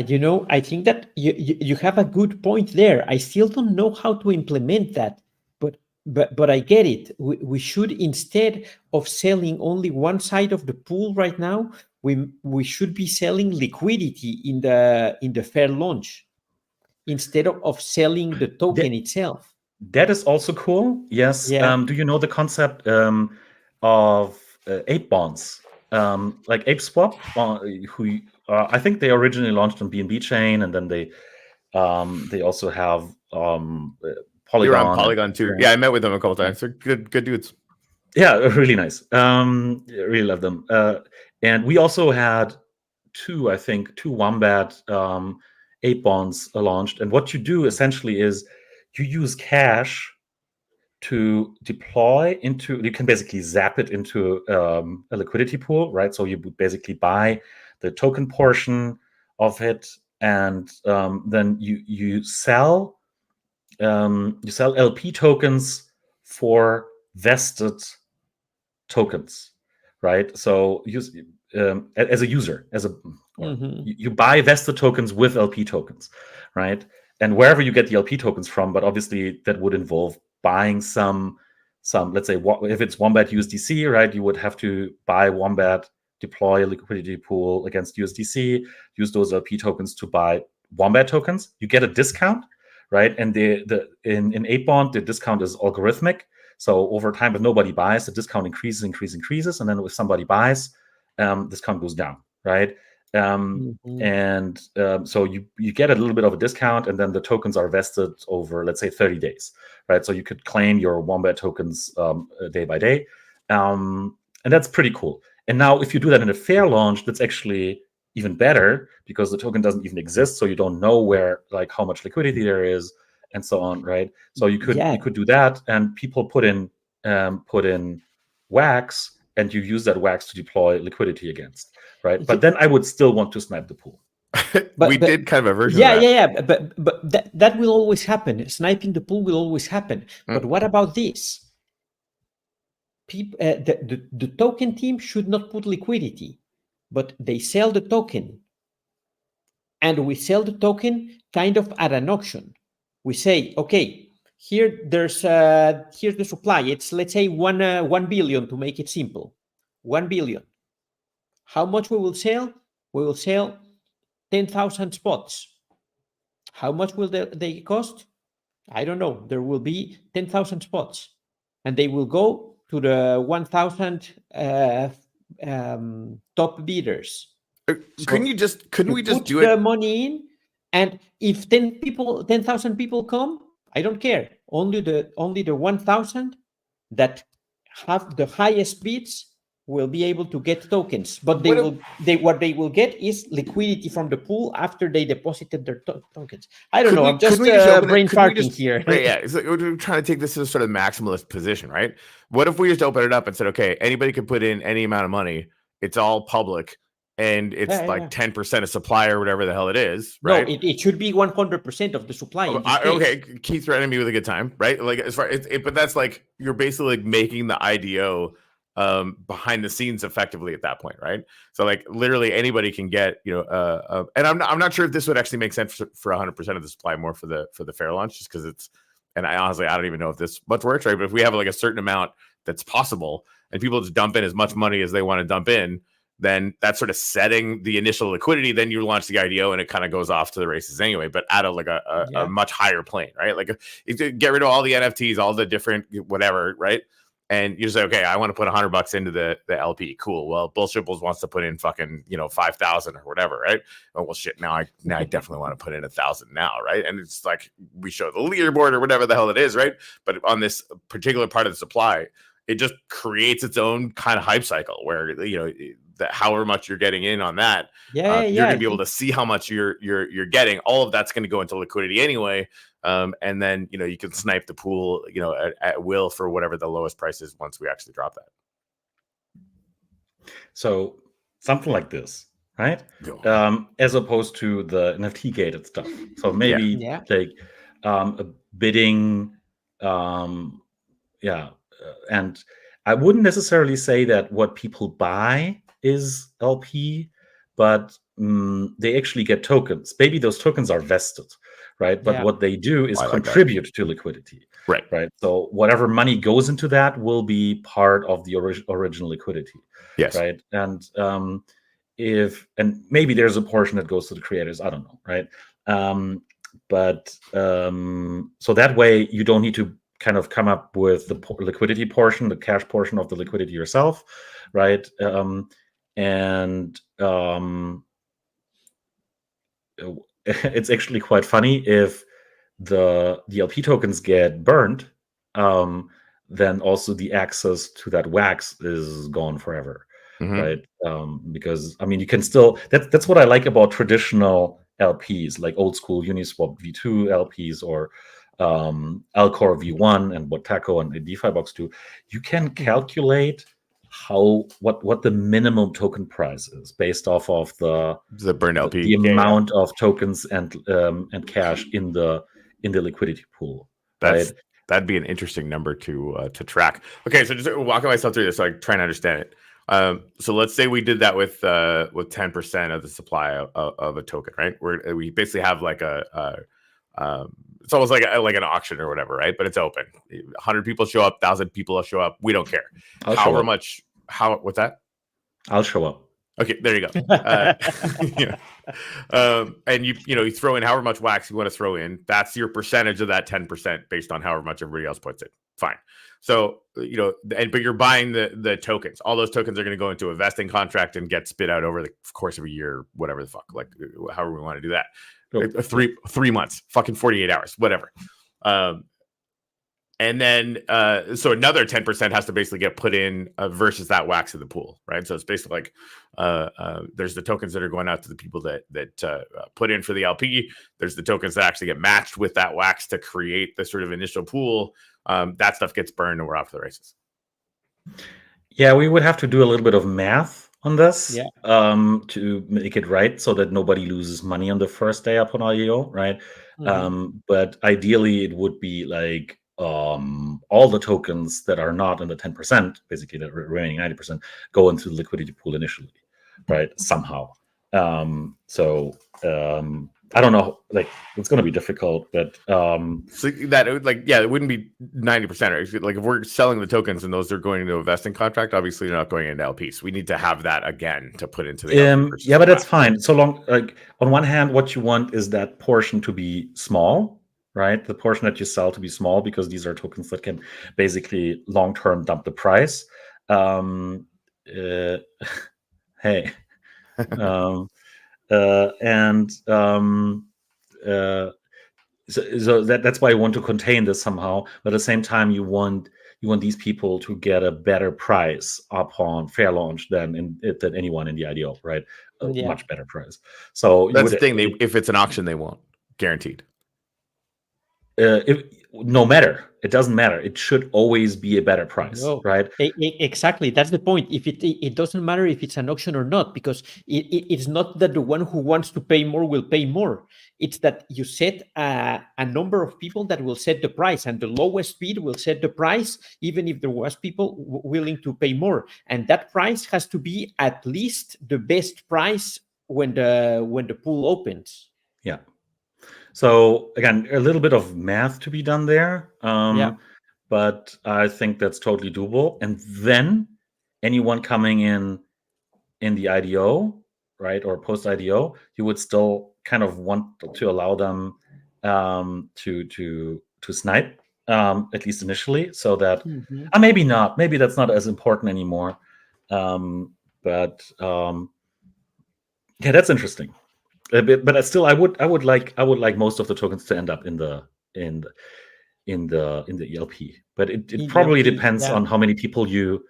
S2: I think that you have a good point there. I still don't know how to implement that, but I get it. We should, instead of selling only one side of the pool right now, we should be selling liquidity in the fair launch instead of selling the token itself.
S3: That is also cool. Yes. Yeah. Do you know the concept of ape bonds? Like Ape Swap, who I think they originally launched on BNB chain, and then they also have Polygon.
S1: You're on Polygon too. Yeah, I met with them a couple times. They're good dudes.
S3: Yeah, really nice. Really love them. And we also had I think, two Wombat 8 bonds launched. And what you do essentially is you use cash to deploy into, you can basically zap it into a liquidity pool, right? So you would basically buy the token portion of it, and then you sell LP tokens for vested tokens, right? So as a user, you buy vested tokens with LP tokens, right? And wherever you get the LP tokens from, but obviously that would involve buying some, let's say, if it's Wombat USDC, right? You would have to buy Wombat, deploy a liquidity pool against USDC, use those LP tokens to buy Wombat tokens. You get a discount, right? And in 8 bond, the discount is algorithmic. So over time, if nobody buys, the discount increases, and then if somebody buys, discount goes down, right? And so you get a little bit of a discount, and then the tokens are vested over, let's say, 30 days, right? So you could claim your Wombat tokens day by day, and that's pretty cool. And now if you do that in a fair launch, that's actually even better, because the token doesn't even exist, so you don't know where, like, how much liquidity there is, and so on, right? So you could do that, and people put in wax, and you use that wax to deploy liquidity against, right? But then I would still want to snipe the pool.
S1: we did kind of a version of
S2: that. But that will always happen. Sniping the pool will always happen. But what about this? The token team should not put liquidity, but they sell the token, and we sell the token kind of at an auction. We say, okay, here's the supply. It's, let's say, 1 billion, to make it simple. 1 billion. How much we will sell? We will sell 10,000 spots. How much will they cost? I don't know. There will be 10,000 spots, and they will go to the 1,000 top bidders.
S1: Couldn't we just do
S2: the money in? And if 10,000 people come, I don't care. Only the 1,000 that have the highest bids will be able to get tokens. But what they will get is liquidity from the pool after they deposited their tokens. I don't know. I'm just brain farting here.
S1: Right, yeah, it's like we're trying to take this to a sort of maximalist position, right? What if we just open it up and said, okay, anybody can put in any amount of money. It's all public. And it's 10% of supply or whatever the hell it is, right?
S2: No, it should be 100% of the supply.
S1: Okay, Keith threatened me with a good time, right? Like, as far but that's like, you're basically like making the IDO behind the scenes effectively at that point, right? So like literally anybody can get, and I'm not sure if this would actually make sense for 100% of the supply, more for the fair launch, just because it's, and I honestly don't even know if this much works, right? But if we have like a certain amount that's possible, and people just dump in as much money as they want to dump in, then that's sort of setting the initial liquidity. Then you launch the IDO, and it kind of goes off to the races anyway, but at a much higher plane, right? Like, if you get rid of all the NFTs, all the different whatever, right? And you say, okay, I want to put $100 into the LP. Cool. Well, Bullshipples wants to put in fucking 5,000 or whatever, right? Oh well, shit. Now I definitely want to put in 1,000 now, right? And it's like we show the leaderboard or whatever the hell it is, right? But on this particular part of the supply, it just creates its own kind of hype cycle where that however much you're getting in on that, you're gonna be able to see how much you're getting. All of that's going to go into liquidity anyway, and then you can snipe the pool at will for whatever the lowest price is once we actually drop that.
S3: So something like this, right? As opposed to the NFT gated stuff. So maybe like a bidding, and I wouldn't necessarily say that what people buy is LP, but they actually get tokens. Maybe those tokens are vested, right? But what they do is contribute to liquidity, right? So whatever money goes into that will be part of the original liquidity, right? And and maybe there's a portion that goes to the creators. I don't know, right? So that way you don't need to kind of come up with the liquidity portion, the cash portion of the liquidity yourself, right? It's actually quite funny if the LP tokens get burned, then also the access to that wax is gone forever, right? Because I mean, you can still that's what I like about traditional LPs, like old school Uniswap V2 LPs or Alcor V1 and what Taco and the DeFi box do. You can calculate what the minimum token price is based off of
S1: the burn LP,
S3: the amount of tokens and cash in the liquidity pool. Right?
S1: That'd be an interesting number to track. Okay, so just walking myself through this, so I try and understand it. So let's say we did that with 10% of the supply of a token, right? We basically have like it's almost like an auction or whatever, right? But it's open. 100 people show up, 1,000 people show up. We don't care. However much. What's that?
S3: I'll show up.
S1: Okay, there you go. And you throw in however much wax you want to throw in. That's your percentage of that 10% based on however much everybody else puts in. Fine. So but you're buying the tokens. All those tokens are going to go into a vesting contract and get spit out over the course of a year, whatever the fuck, like however we want to do that. 3 months, fucking 48 hours, whatever. And then, so another 10% has to basically get put in versus that wax in the pool, right? So it's basically like there's the tokens that are going out to the people that put in for the LP. There's the tokens that actually get matched with that wax to create the sort of initial pool. That stuff gets burned and we're off to the races.
S3: Yeah, we would have to do a little bit of math on this to make it right so that nobody loses money on the first day upon IEO, right? But ideally, it would be like all the tokens that are not in the 10%, basically the remaining 90%, go into the liquidity pool initially, right? Somehow. I don't know, like it's going to be difficult, but
S1: so that it wouldn't be 90%. Right? Like if we're selling the tokens and those are going into a vesting contract, obviously they're not going into LPs. We need to have that again to put into the LP.
S3: Yeah, but that's fine. So long, like on one hand, what you want is that portion to be small, right? The portion that you sell to be small because these are tokens that can basically long-term dump the price. Hey. So that's why I want to contain this somehow. But at the same time, you want these people to get a better price upon fair launch than anyone in the IDO, right? Much better price. So
S1: that's the thing. If it's an auction, they won't, guaranteed.
S3: No matter, it doesn't matter. It should always be a better price, right?
S2: Exactly. That's the point. If it doesn't matter if it's an auction or not, because it's not that the one who wants to pay more will pay more. It's that you set a number of people that will set the price, and the lowest bid will set the price, even if there was people willing to pay more. And that price has to be at least the best price when the pool opens.
S3: Yeah. So again, a little bit of math to be done there, but I think that's totally doable. And then anyone coming in the IDO, right, or post IDO, you would still kind of want to allow them to snipe at least initially, so that maybe not, maybe that's not as important anymore. But yeah, that's interesting. But still, I would like most of the tokens to end up in the ELP. But it probably depends on how many people you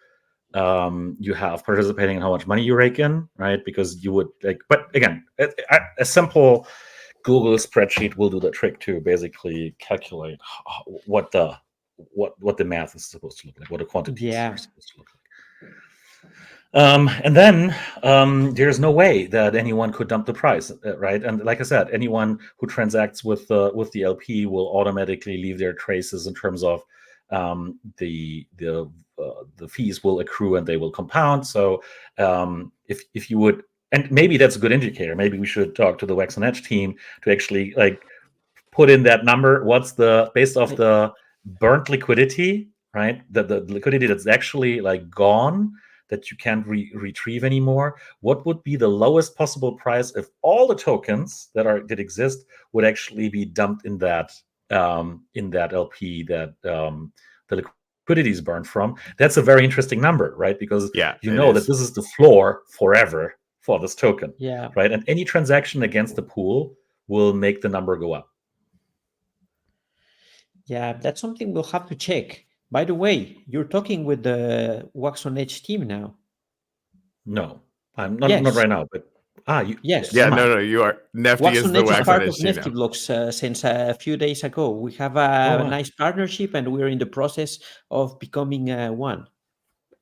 S3: have participating and how much money you rake in, right? Because you would like. But again, a simple Google spreadsheet will do the trick to basically calculate what the math is supposed to look like, what the quantity is supposed to look like. And then there's no way that anyone could dump the price, right? And like I said, anyone who transacts with the LP will automatically leave their traces in terms of the fees will accrue and they will compound. So if you would, and maybe that's a good indicator. Maybe we should talk to the Wax on Edge team to actually like put in that number. What's the based off the burnt liquidity, right? The liquidity that's actually like gone, that you can't retrieve anymore. What would be the lowest possible price if all the tokens that exist would actually be dumped in that LP that the liquidity is burned from? That's a very interesting number, right? Because you know that this is the floor forever for this token, right? And any transaction against the pool will make the number go up.
S2: Yeah, that's something we'll have to check. By the way, you're talking with the Wax on Edge team now.
S3: No, I'm not right now, but
S2: yes.
S1: Yeah, no, you are. Nefty is the wax
S2: part
S1: on
S2: of
S1: Itchy
S2: Nefty
S1: now.
S2: Blocks since a few days ago. We have a nice partnership, and we're in the process of becoming one.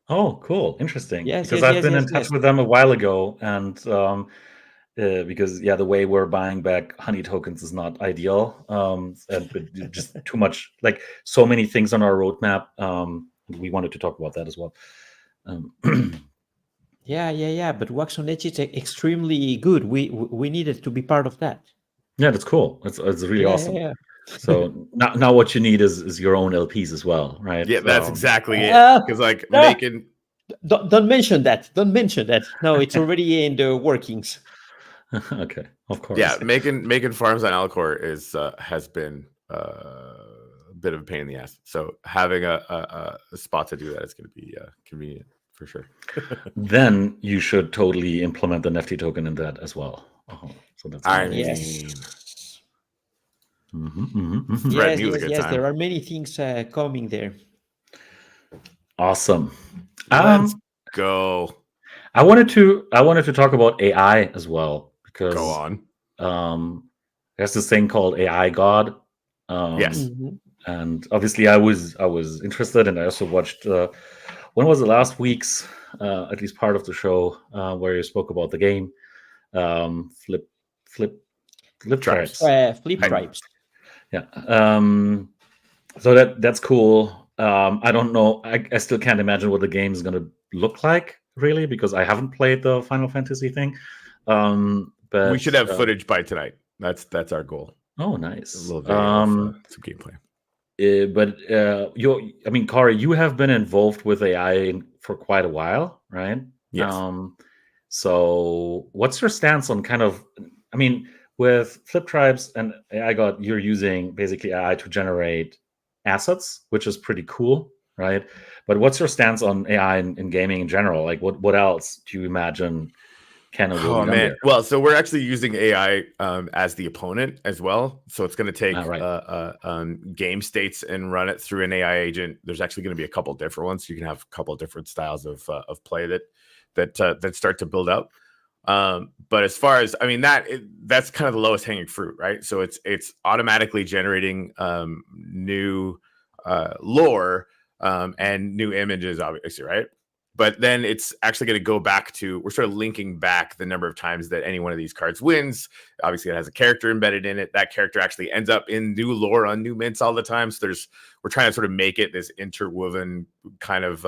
S3: Oh, cool, interesting.
S2: Yes,
S3: because
S2: yes,
S3: I've
S2: yes,
S3: been
S2: yes,
S3: in touch
S2: yes.
S3: with them a while ago, and because the way we're buying back honey tokens is not ideal, but just too much, like so many things on our roadmap. We wanted to talk about that as well.
S2: Yeah. But Wax on Edge is extremely good. We needed to be part of that.
S3: Yeah, that's cool. It's really awesome.
S2: Yeah.
S3: So now what you need is your own LPs as well, right?
S1: Yeah, that's exactly it. Because like making.
S2: Don't mention that. Don't mention that. No, it's already in the workings.
S3: Okay, of course.
S1: Yeah, making farms on Alcor has been a bit of a pain in the ass. So having a spot to do that is going to be convenient for sure.
S3: Then you should totally implement the Nefty token in that as well. So that's
S2: yes.
S1: Yes.
S2: There are many things coming there.
S3: Awesome.
S1: Let's go.
S3: I wanted to talk about AI as well, because
S1: go on.
S3: There's this thing called AI God.
S1: Yes.
S3: And obviously I was interested, and I also watched when was it, last week's at least part of the show where you spoke about the game Flip Tribes.
S2: Flip Tribes.
S3: Yeah. So that's cool. I don't know. I still can't imagine what the game is going to look like, really, because I haven't played the Final Fantasy thing. But
S1: we should have footage by tonight. That's our goal.
S3: Oh, nice.
S1: A little video of some gameplay.
S3: But Kari, you have been involved with AI for quite a while, right?
S1: Yes.
S3: So what's your stance on with Flip Tribes and AI God, you're using basically AI to generate assets, which is pretty cool, right? But what's your stance on AI in gaming in general? Like, what else do you imagine can or will be done there?
S1: Well, so we're actually using AI as the opponent as well. So it's going to take game states and run it through an AI agent. There's actually going to be a couple different ones. You can have a couple different styles of play that start to build up. But as far as that's kind of the lowest hanging fruit, right? So it's automatically generating new lore and new images, obviously, right? But then it's actually going to go back to, we're sort of linking back the number of times that any one of these cards wins. Obviously, it has a character embedded in it. That character actually ends up in new lore on new mints all the time. So we're trying to sort of make it this interwoven kind of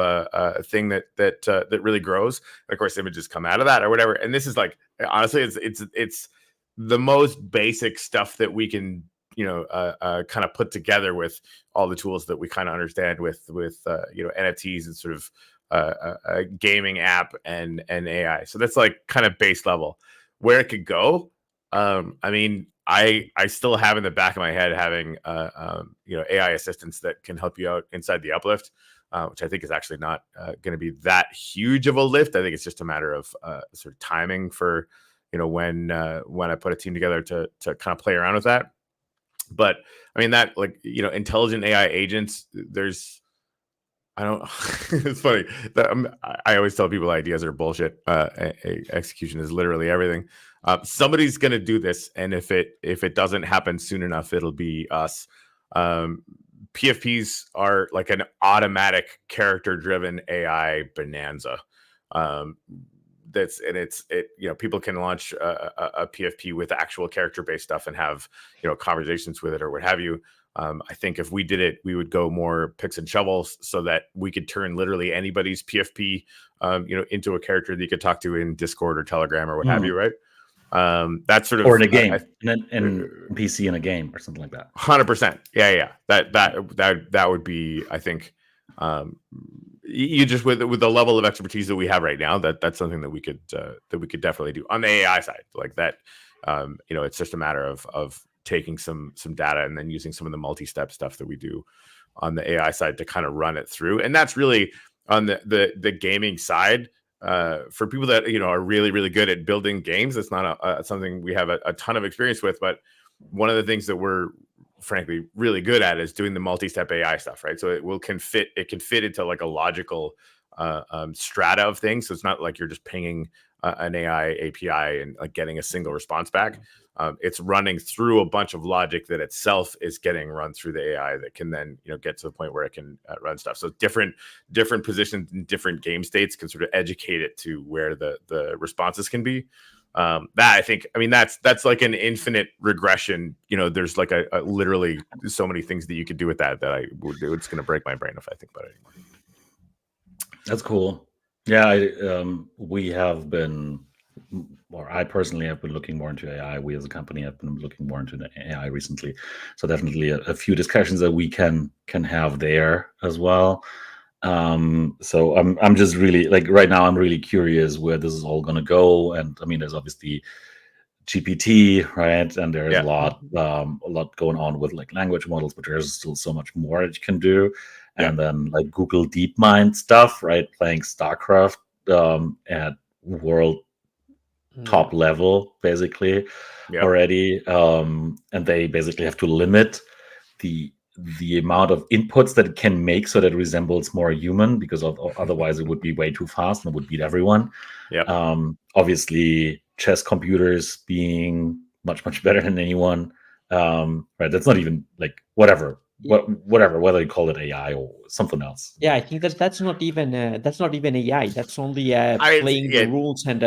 S1: thing that really grows. And of course, images come out of that or whatever. And this is like, honestly, it's the most basic stuff that we can kind of put together with all the tools that we kind of understand with NFTs and sort of a gaming app and AI. So that's like kind of base level. Where it could go, I still have in the back of my head having AI assistants that can help you out inside the uplift, which I think is actually not going to be that huge of a lift. I think it's just a matter of sort of timing for when I put a team together to kind of play around with that. But that intelligent AI agents, it's funny that I always tell people ideas are bullshit. Execution is literally everything. Somebody's going to do this, and if it doesn't happen soon enough, it'll be us. PFPs are like an automatic character-driven AI bonanza. People can launch a PFP with actual character-based stuff and have conversations with it or what have you. I think if we did it, we would go more picks and shovels so that we could turn literally anybody's PFP, into a character that you could talk to in Discord or Telegram or what have you, right? That's sort of,
S3: or in a game, in PC in a game or something like that.
S1: 100%. Yeah. That would be, I think, you just with the level of expertise that we have right now, that's something that we could definitely do on the AI side, like that. It's just a matter of taking some data and then using some of the multi-step stuff that we do on the AI side to kind of run it through. And that's really on the gaming side. For people that are really, really good at building games, it's not something we have a ton of experience with. But one of the things that we're frankly really good at is doing the multi-step AI stuff, right? So it can fit into like a logical strata of things. So it's not like you're just pinging an AI API and like getting a single response back. It's running through a bunch of logic that itself is getting run through the AI that can then, get to the point where it can run stuff. So different positions in different game states can sort of educate it to where the responses can be. That I think, that's like an infinite regression. There's like a literally so many things that you could do with that I would do. It's going to break my brain if I think about it anymore.
S3: That's cool. Yeah, we have been, or I personally have been looking more into AI. We as a company have been looking more into the AI recently. So definitely a few discussions that we can have there as well. So I'm just really, like, right now I'm really curious where this is all going to go. And there's obviously GPT, right? And there's a lot going on with like language models, but there's still so much more it can do. And then like Google DeepMind stuff, right? Playing StarCraft at world top level, basically, already. And they basically have to limit the amount of inputs that it can make so that it resembles more human, because otherwise it would be way too fast and would beat everyone. Obviously, chess computers being much better than anyone. Right? That's not even like whatever, whether you call it AI or something else.
S2: Yeah, I think that's not even AI. That's only playing the rules and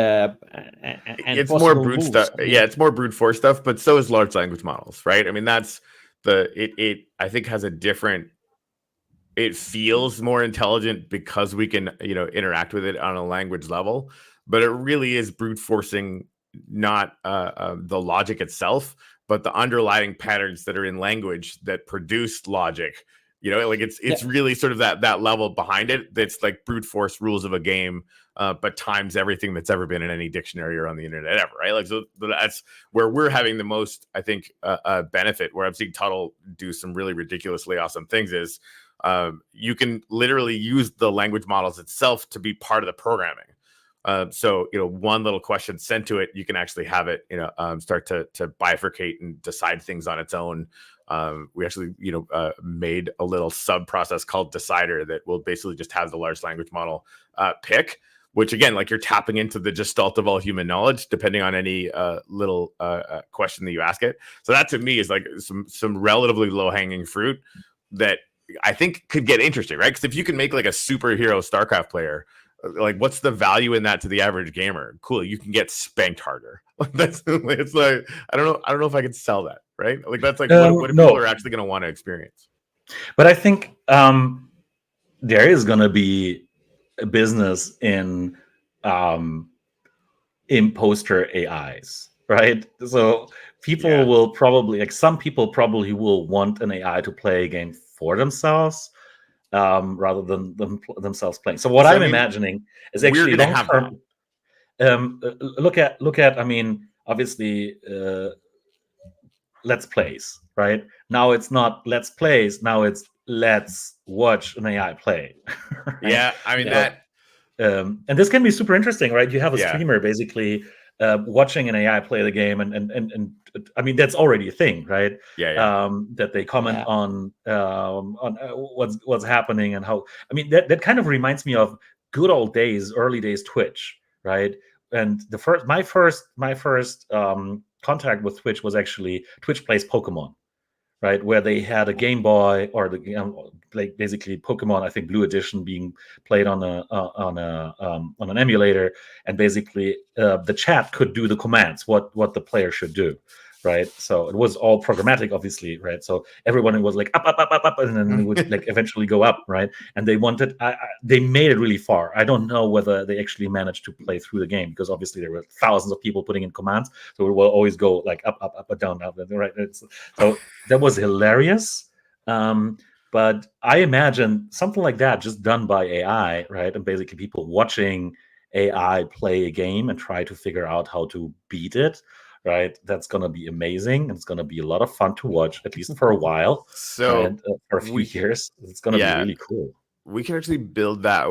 S1: it's more brute
S2: moves.
S1: stuff. Yeah, it's more brute force stuff, but so is large language models, right? That's it I think has a different. It feels more intelligent because we can interact with it on a language level, but it really is brute forcing not the logic itself, but the underlying patterns that are in language that produce logic. Like it's really sort of that level behind it. That's like brute force rules of a game, but times everything that's ever been in any dictionary or on the internet ever, right? Like, so that's where we're having the most, I think, benefit. Where I'm seeing Tuttle do some really ridiculously awesome things is you can literally use the language models itself to be part of the programming. So one little question sent to it, you can actually have it start to bifurcate and decide things on its own. We actually made a little sub process called decider that will basically just have the large language model pick, which again, like, you're tapping into the gestalt of all human knowledge depending on any little question that you ask it. So that to me is like some relatively low hanging fruit that I think could get interesting, right? Because if you can make like a superhero StarCraft player, like, what's the value in that to the average gamer? Cool, you can get spanked harder. It's like I don't know if I could sell that, right? Like, that's like what people are actually going to want to experience.
S3: But I think there is going to be a business in imposter AIs, right? So people will probably, like, some people probably will want an AI to play a game for themselves, rather than themselves playing. So what I'm imagining is actually long term. Look at. Obviously, Let's Plays, right? Now it's not Let's Plays. Now it's let's watch an AI play.
S1: Right? Yeah, that.
S3: And this can be super interesting, right? You have a streamer basically watching an AI play the game, and that's already a thing, right? That they comment on what's happening and how. That kind of reminds me of good old days, early days Twitch, right? And my first contact with Twitch was actually Twitch Plays Pokemon, right? Where they had a Game Boy or like basically Pokemon, I think Blue Edition, being played on an emulator, and basically the chat could do the commands, what the player should do, right? So it was all programmatic, obviously, right? So everyone was like up, and then it would like eventually go up, right? And they wanted, they made it really far. I don't know whether they actually managed to play through the game, because obviously there were thousands of people putting in commands, so it will always go like up, down, right? So that was hilarious. But I imagine something like that just done by AI, right? And basically people watching AI play a game and try to figure out how to beat it. Right, that's gonna be amazing, and it's gonna be a lot of fun to watch, at least for a while.
S1: So
S3: right? For a few years, it's gonna be really cool.
S1: We can actually build that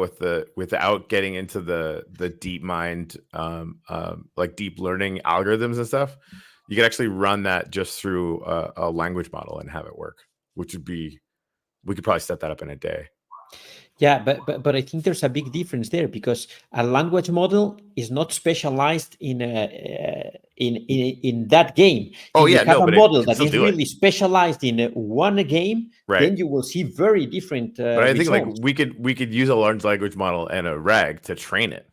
S1: without getting into the deep mind, like deep learning algorithms and stuff. You can actually run that just through a language model and have it work, which would be, we could probably set that up in a day.
S2: Yeah, but I think there's a big difference there, because a language model is not specialized in that game.
S1: Oh,
S2: If you
S1: yeah,
S2: have
S1: no,
S2: a
S1: but it
S2: model
S1: can
S2: that
S1: still
S2: is
S1: do it.
S2: really specialized in one game,
S1: Right.
S2: then you will see very different
S1: But I think like
S2: results.
S1: we could use a large language model and a RAG to train it.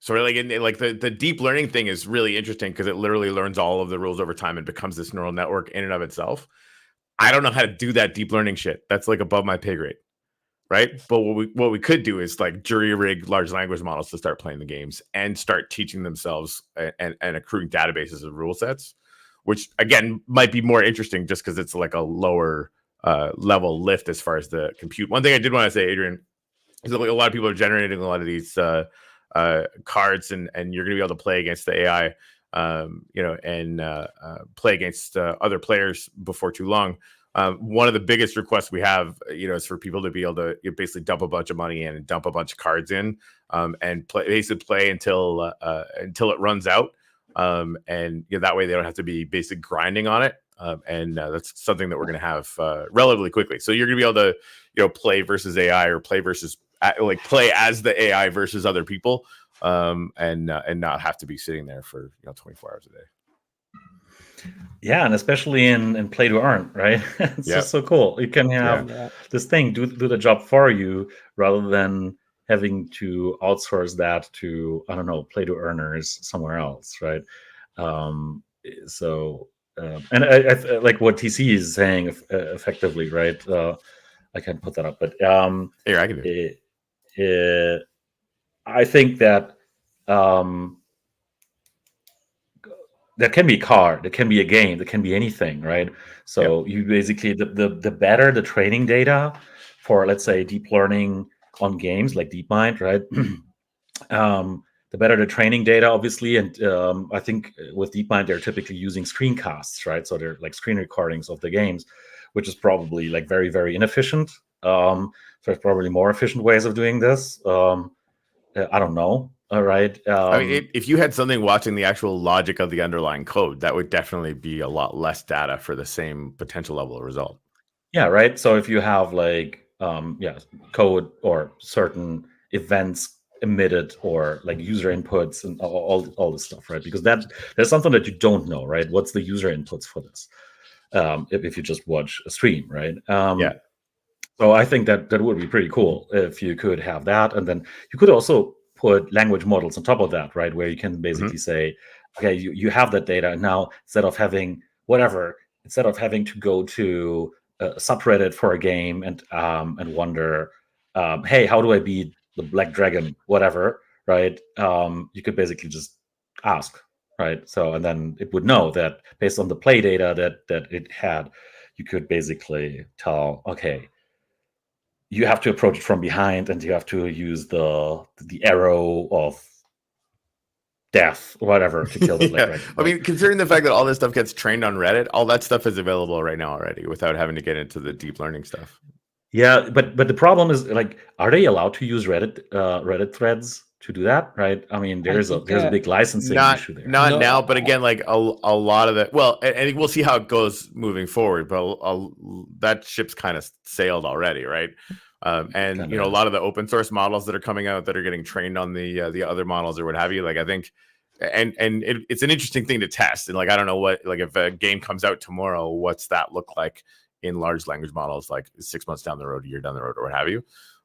S1: So like the deep learning thing is really interesting because it literally learns all of the rules over time and becomes this neural network in and of itself. I don't know how to do that deep learning shit. That's like above my pay grade, right? But what we could do is like jury rig large language models to start playing the games and start teaching themselves and accruing databases of rule sets, which again might be more interesting just because it's like a lower level lift as far as the compute. One thing I did want to say, Adrian, is that like a lot of people are generating a lot of these cards, and you're going to be able to play against the AI, and play against other players before too long. One of the biggest requests we have, is for people to be able to basically dump a bunch of money in and dump a bunch of cards in, and basically play until it runs out, and that way they don't have to be basically grinding on it. And that's something that we're going to have relatively quickly. So you're going to be able to play versus AI, or play as the AI versus other people, and not have to be sitting there for 24 hours a day.
S3: Yeah, and especially in play to earn, right? It's just so cool. You can have this thing do the job for you rather than having to outsource that to, I don't know, play to earners somewhere else, right? And I like what TC is saying effectively, right? I can't put that up, but
S1: here I can do it.
S3: I think that that can be a card, that can be a game, that can be anything, right? So you basically the better the training data for, let's say, deep learning on games like DeepMind, right? The better the training data, obviously, and I think with DeepMind they're typically using screencasts, right? So they're like screen recordings of the games, which is probably like very, very inefficient. So there's probably more efficient ways of doing this. I don't know. All right.
S1: I mean, if you had something watching the actual logic of the underlying code, that would definitely be a lot less data for the same potential level of result.
S3: Yeah, right. So if you have like code or certain events emitted, or like user inputs and all this stuff, right? Because there's something that you don't know, right? What's the user inputs for this? If you just watch a stream, right? So I think that would be pretty cool if you could have that, and then you could also put language models on top of that, right? Where you can basically say, okay, you have that data, and now instead of having to go to a subreddit for a game and wonder, hey, how do I beat the Black Dragon, whatever, right? You could basically just ask, right? So, and then it would know that based on the play data that it had, you could basically tell, okay, you have to approach it from behind, and you have to use the arrow of death or whatever to kill the Black Dragon.
S1: I mean, considering the fact that all this stuff gets trained on Reddit, all that stuff is available right now already without having to get into the deep learning stuff.
S3: Yeah, but the problem is, like, are they allowed to use Reddit threads to do that, right? I mean, there's a big licensing issue there.
S1: Not now, but again, like a lot of that. Well, and we'll see how it goes moving forward. But that ship's kind of sailed already, right? And a lot of the open source models that are coming out that are getting trained on the other models or what have you. Like, I think, and it's an interesting thing to test. And like, I don't know what, like, if a game comes out tomorrow, what's that look like in large language models, like 6 months down the road, a year down the road, or what have you.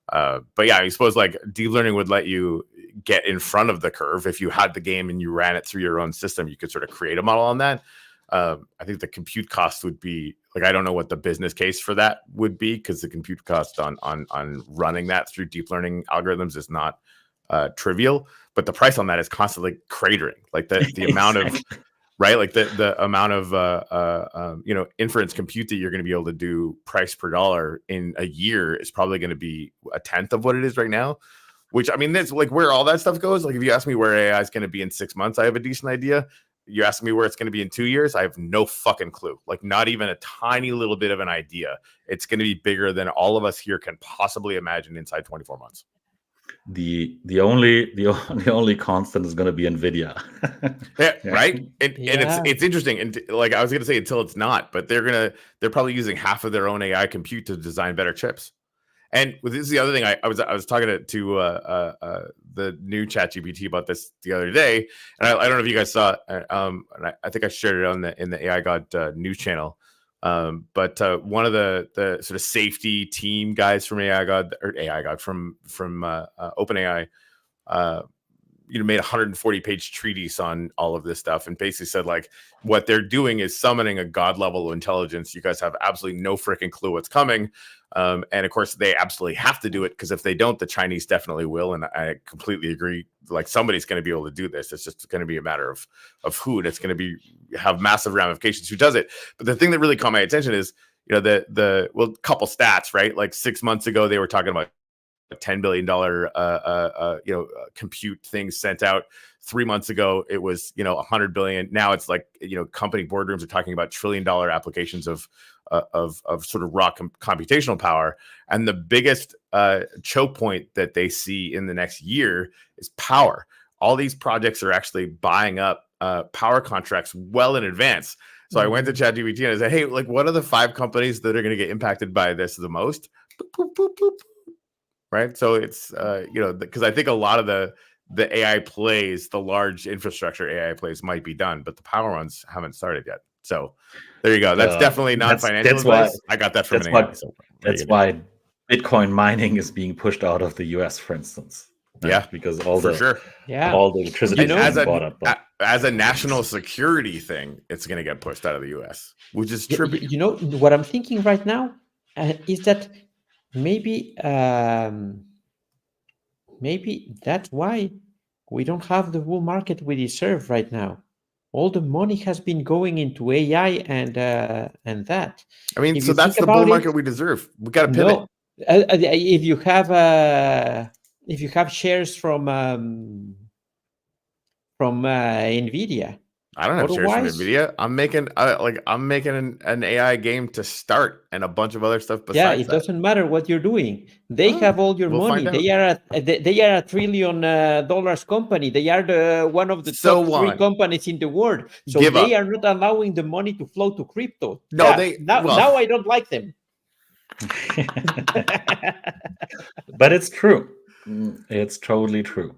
S1: But yeah, I suppose like deep learning would let you get in front of the curve. If you had the game and you ran it through your own system, you could sort of create a model on that. I think the compute cost would be like, I don't know what the business case for that would be, because the compute cost on running that through deep learning algorithms is not trivial, but the price on that is constantly cratering. Like the amount of right, like the amount of inference compute that you're going to be able to do price per dollar in a year is probably going to be a tenth of what it is right now. Which, I mean, that's like where all that stuff goes. Like, if you ask me where AI is going to be in 6 months, I have a decent idea. You ask me where it's going to be in 2 years, I have no fucking clue. Like, not even a tiny little bit of an idea. It's going to be bigger than all of us here can possibly imagine inside 24 months.
S3: The only constant is going to be NVIDIA.
S1: Right. And it's interesting. And like, I was going to say, until it's not, but they're probably using half of their own AI compute to design better chips. And this is the other thing. I was talking to the new ChatGPT about this the other day, and I don't know if you guys saw. And I think I shared it in the AI God news channel. But one of the sort of safety team guys from AI God from OpenAI, made a 140-page treatise on all of this stuff, and basically said like what they're doing is summoning a god level of intelligence. You guys have absolutely no freaking clue what's coming, and of course they absolutely have to do it, because if they don't, the Chinese definitely will. And I completely agree. Like, somebody's going to be able to do this. It's just going to be a matter of who, and it's going to have massive ramifications who does it. But the thing that really caught my attention is, couple stats, right? Like 6 months ago they were talking about $10 billion compute things sent out. 3 months ago it was 100 billion. Now it's like company boardrooms are talking about $1 trillion applications of sort of raw computational power. And the biggest choke point that they see in the next year is power. All these projects are actually buying up power contracts well in advance. So I went to ChatGPT and I said, hey, like, what are the 5 companies that are going to get impacted by this the most? Boop, boop, boop, boop. Right. So it's, because I think a lot of the AI plays, the large infrastructure AI plays might be done, but the power ones haven't started yet. So there you go. That's definitely non-financial advice. I got that from an AI.
S3: That's why Bitcoin mining is being pushed out of the US, for instance. Right?
S1: Yeah,
S3: because all the electricity
S1: is bought up. As a national security thing, it's going to get pushed out of the US, which is trippy.
S2: You know what I'm thinking right now is that maybe that's why we don't have the bull market we deserve right now. All the money has been going into AI and that.
S1: I mean, so that's the bull market we deserve. We got to pivot.
S2: No, if you have shares from Nvidia.
S1: I don't have shares from Nvidia. I'm making an AI game to start and a bunch of other stuff besides.
S2: Yeah, it doesn't matter what you're doing. They have all your money. They are a $1 trillion company. They are one of the top 3 companies in the world. So they are not allowing the money to flow to crypto.
S1: No,
S2: now I don't like them.
S3: But it's true. It's totally true.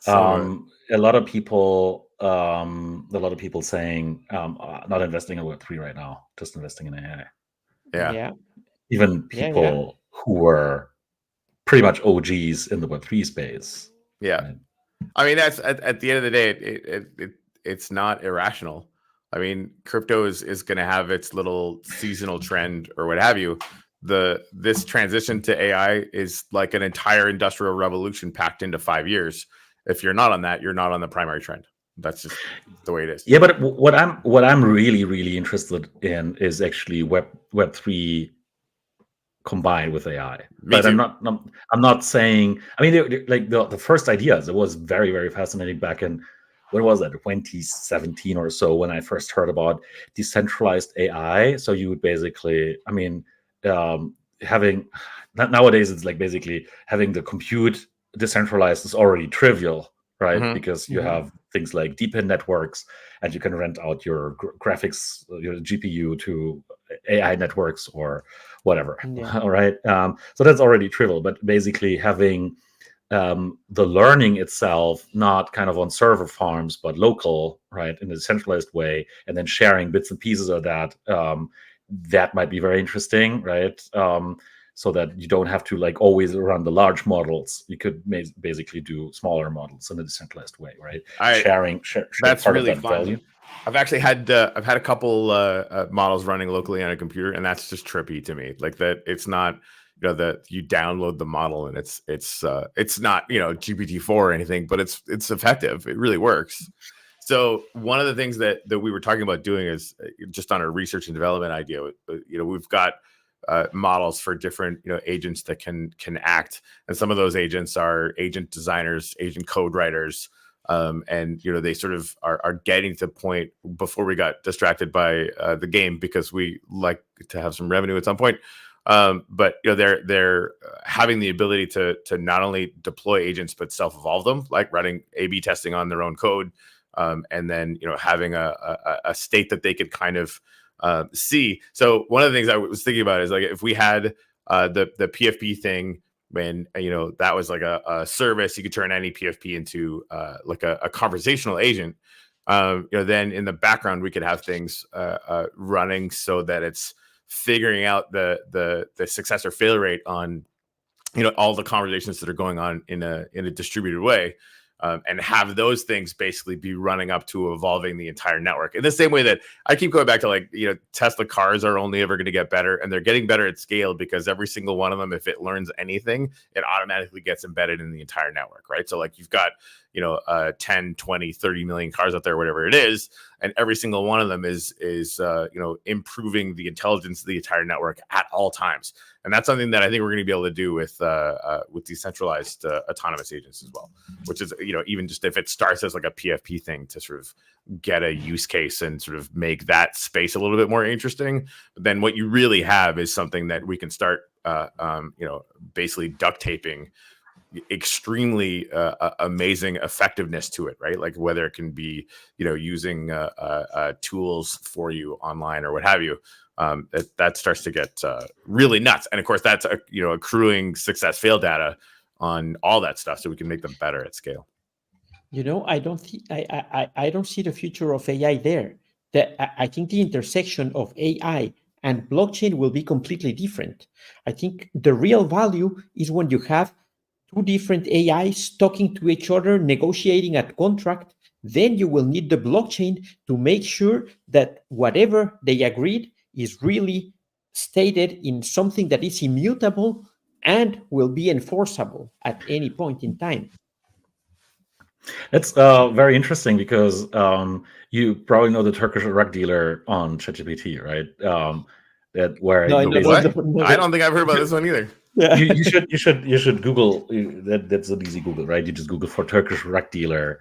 S3: A lot of people saying not investing in Web3 right now, just investing in AI.
S1: Yeah.
S3: Even people who were pretty much OGs in the Web3 space.
S1: Yeah. Right? I mean, that's at the end of the day, it's not irrational. I mean, crypto is going to have its little seasonal trend or what have you. This transition to AI is like an entire industrial revolution packed into 5 years. If you're not on that, you're not on the primary trend. That's just the way it is.
S3: Yeah, but what I'm really, really interested in is actually Web3 combined with AI. But I'm not saying. I mean, like the first ideas, it was very, very fascinating back in, when was that, 2017 or so, when I first heard about decentralized AI. So you would basically, I mean, having nowadays it's like basically having the compute decentralized is already trivial, right? Because you have things like deep in networks, and you can rent out your graphics, your GPU to AI networks or whatever. All right. So that's already trivial, but basically having the learning itself not kind of on server farms, but local, right, in a decentralized way, and then sharing bits and pieces of that, that might be very interesting, right? So that you don't have to like always run the large models. You could basically do smaller models in a decentralized way, right? Sharing
S1: that's
S3: part
S1: really
S3: of that
S1: fun.
S3: value.
S1: I've actually had a couple models running locally on a computer, and that's just trippy to me. Like that, it's not that you download the model and it's not GPT-4 or anything, but it's effective. It really works. So one of the things that we were talking about doing is just on a research and development idea. We've got models for different agents that can act, and some of those agents are agent designers, agent code writers, and they sort of are getting to the point, before we got distracted by the game, because we like to have some revenue at some point, but they're having the ability to not only deploy agents but self-evolve them, like running A/B testing on their own code, and then having a state that they could kind of see. So one of the things I was thinking about is like if we had the PFP thing when that was like a service. You could turn any PFP into like a conversational agent. Then in the background we could have things running so that it's figuring out the success or failure rate on all the conversations that are going on in a distributed way. And have those things basically be running up to evolving the entire network in the same way that I keep going back to, like, Tesla cars are only ever going to get better, and they're getting better at scale because every single one of them, if it learns anything, it automatically gets embedded in the entire network, right? So like you've got 10, 20, 30 million cars out there, whatever it is, and every single one of them is improving the intelligence of the entire network at all times. And that's something that I think we're going to be able to do with decentralized autonomous agents as well, which is, even just if it starts as like a PFP thing to sort of get a use case and sort of make that space a little bit more interesting. But then what you really have is something that we can start, basically duct taping extremely amazing effectiveness to it, right? Like whether it can be, using tools for you online or what have you. That starts to get really nuts, and of course that's accruing success fail data on all that stuff, so we can make them better at scale.
S2: I don't see the future of AI there. I think the intersection of AI and blockchain will be completely different. I think the real value is when you have two different AIs talking to each other, negotiating a contract. Then you will need the blockchain to make sure that whatever they agreed is really stated in something that is immutable and will be enforceable at any point in time.
S3: That's very interesting because you probably know the Turkish rug dealer on ChatGPT, right? I
S1: don't think I've heard about this one either.
S3: Yeah. You should Google that. That's an easy Google, right? You just Google for Turkish rug dealer.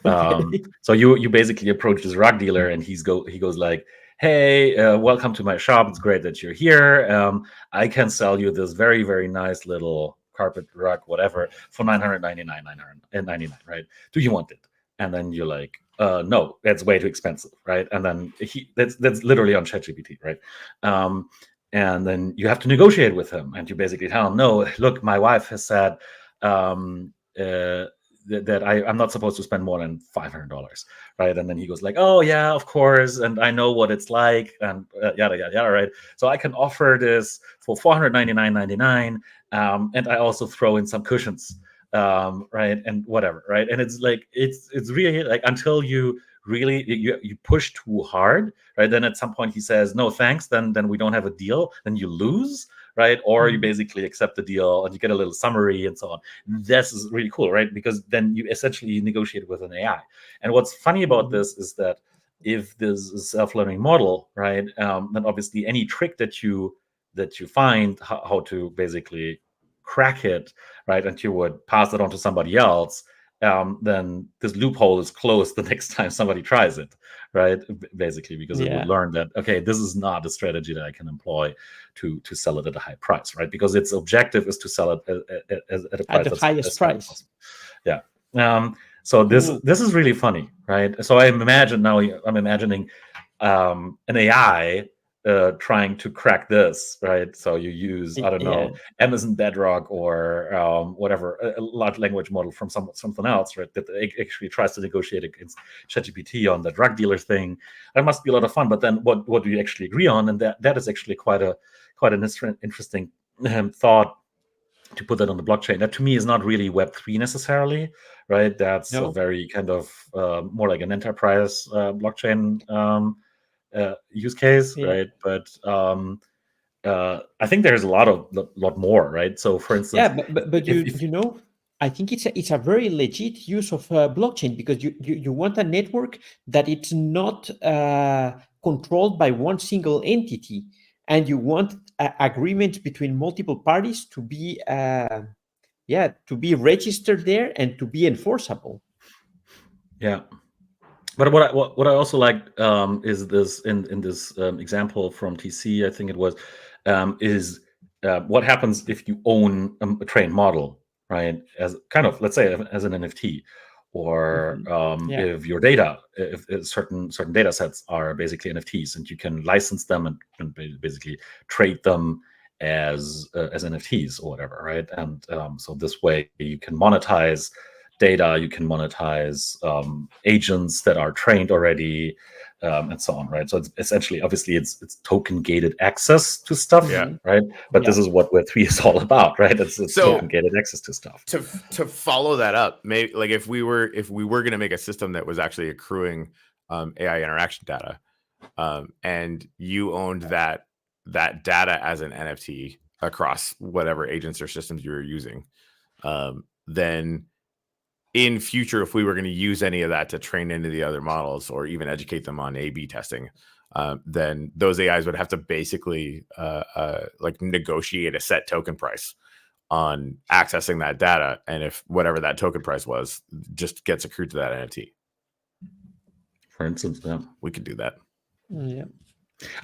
S3: So you basically approach this rug dealer, and he goes like, "Hey, welcome to my shop. It's great that you're here. I can sell you this very, very nice little carpet rug, whatever, for $999, right? Do you want it?" And then you're like, "No, that's way too expensive, right?" And then that's literally on ChatGPT, right? And then you have to negotiate with him, and you basically tell him, "No, look, my wife has said that I'm not supposed to spend more than $500, right?" And then he goes like, "Oh yeah, of course, and I know what it's like, and yada yada yada, right? So I can offer this for $499.99, and I also throw in some cushions, right, and whatever, right?" And it's like it's really like until you really you push too hard, right? Then at some point he says, "No, thanks." Then we don't have a deal. Then you lose. Right? Or you basically accept the deal and you get a little summary and so on. This is really cool, right? Because then you essentially negotiate with an AI. And what's funny about this is that if this is a self-learning model, right, then obviously any trick that you find how to basically crack it, right, and you would pass it on to somebody else, then this loophole is closed the next time somebody tries it, right? Basically, because it would learn that, okay, this is not a strategy that I can employ to sell it at a high price, right? Because its objective is to sell it at a price
S2: at the highest price.
S3: Yeah. So this is really funny, right? So I'm imagining an AI trying to crack this, right? So you use, I don't know, Amazon Bedrock or whatever, a large language model from something else, right? That actually tries to negotiate against ChatGPT on the drug dealer thing. That must be a lot of fun. But then what do you actually agree on? And that is actually quite an interesting thought to put that on the blockchain. That to me is not really Web3 necessarily, right? That's a very kind of more like an enterprise blockchain use case, right? But I think there's a lot more, right? So, for instance,
S2: but I think it's a very legit use of blockchain, because you want a network that it's not controlled by one single entity, and you want agreements between multiple parties to be registered there and to be enforceable.
S3: Yeah. But what I also like is this in this example from TC, I think it was, is what happens if you own a trained model, right? As kind of, let's say, as an NFT, or if your data, if certain data sets are basically NFTs, and you can license them and basically trade them as NFTs or whatever, right? And so this way you can monetize data, you can monetize agents that are trained already, and so on, right? So it's essentially, obviously, it's token gated access to stuff, right? But this is what Web3 is all about, right? It's token gated access to stuff.
S1: To follow that up, maybe like if we were going to make a system that was actually accruing AI interaction data, and you owned that data as an NFT across whatever agents or systems you were using, then in future, if we were going to use any of that to train into the other models or even educate them on A/B testing, then those AIs would have to basically like negotiate a set token price on accessing that data, and if whatever that token price was just gets accrued to that NFT.
S3: For instance,
S1: we could do that.
S2: Yeah,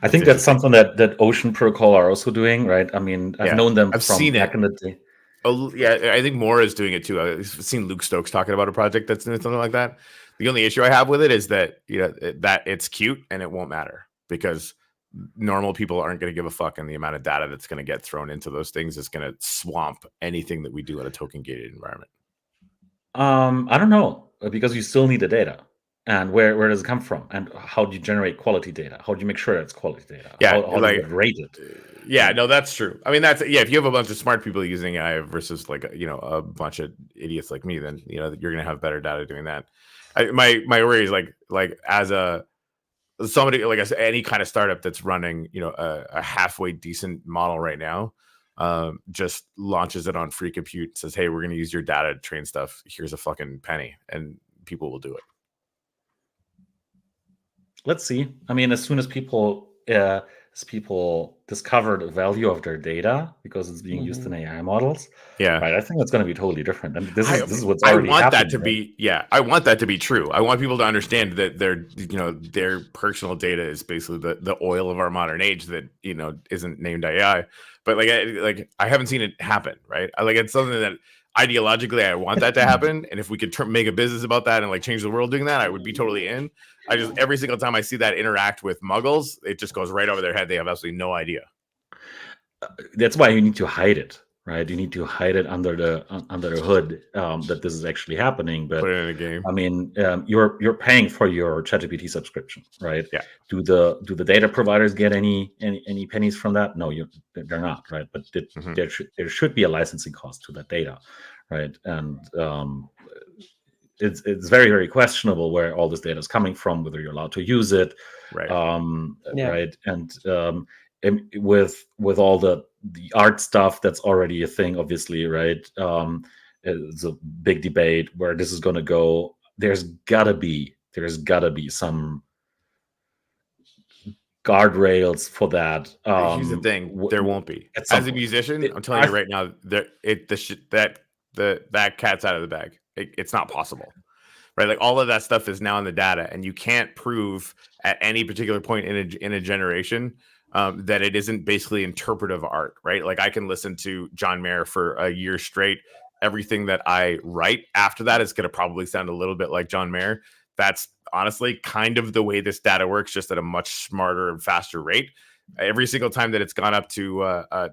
S3: I think that's something that Ocean Protocol are also doing, right? I mean, I've known them from back in the day.
S1: Oh yeah, I think Mora is doing it too. I've seen Luke Stokes talking about a project that's doing something like that. The only issue I have with it is that that it's cute and it won't matter because normal people aren't going to give a fuck, and the amount of data that's going to get thrown into those things is going to swamp anything that we do in a token gated environment.
S3: I don't know, because you still need the data. And where does it come from? And how do you generate quality data? How do you make sure it's quality data?
S1: Yeah,
S3: how do you rate it?
S1: Yeah, no, that's true. I mean, if you have a bunch of smart people using AI versus like a bunch of idiots like me, then you're gonna have better data doing that. My worry is like as somebody like as any kind of startup that's running a halfway decent model right now, just launches it on free compute, says, hey, we're gonna use your data to train stuff. Here's a fucking penny, and people will do it.
S3: Let's see. I mean, as soon as people discover the value of their data because it's being used in AI models, right? I think it's going to be totally different. And this is what's already happening.
S1: I want that to be true. I want people to understand that their personal data is basically the oil of our modern age that isn't named AI. But like I haven't seen it happen, right? It's something that ideologically I want that to happen, and if we could make a business about that and like change the world doing that, I would be totally in. I just every single time I see that interact with muggles, it just goes right over their head. They have absolutely no idea.
S3: That's why you need to hide it, right? You need to hide it under the hood that this is actually happening. But
S1: put it in a game.
S3: I mean, you're paying for your ChatGPT subscription, right?
S1: Yeah.
S3: Do the data providers get any pennies from that? No, they're not, right? But there should be a licensing cost to that data, right? And it's very, very questionable where all this data is coming from, whether you're allowed to use it,
S1: right?
S3: Right, and with all the art stuff that's already a thing, obviously, right? It's a big debate where this is going to go. There's gotta be some guardrails for that.
S1: Here's the thing: there won't be. As a musician, I'm telling you right now, that cat's out of the bag. It's not possible, right? Like all of that stuff is now in the data, and you can't prove at any particular point in a generation that it isn't basically interpretive art, right? Like I can listen to John Mayer for a year straight. Everything that I write after that is going to probably sound a little bit like John Mayer. That's honestly kind of the way this data works, just at a much smarter and faster rate. Every single time that it's gone up to a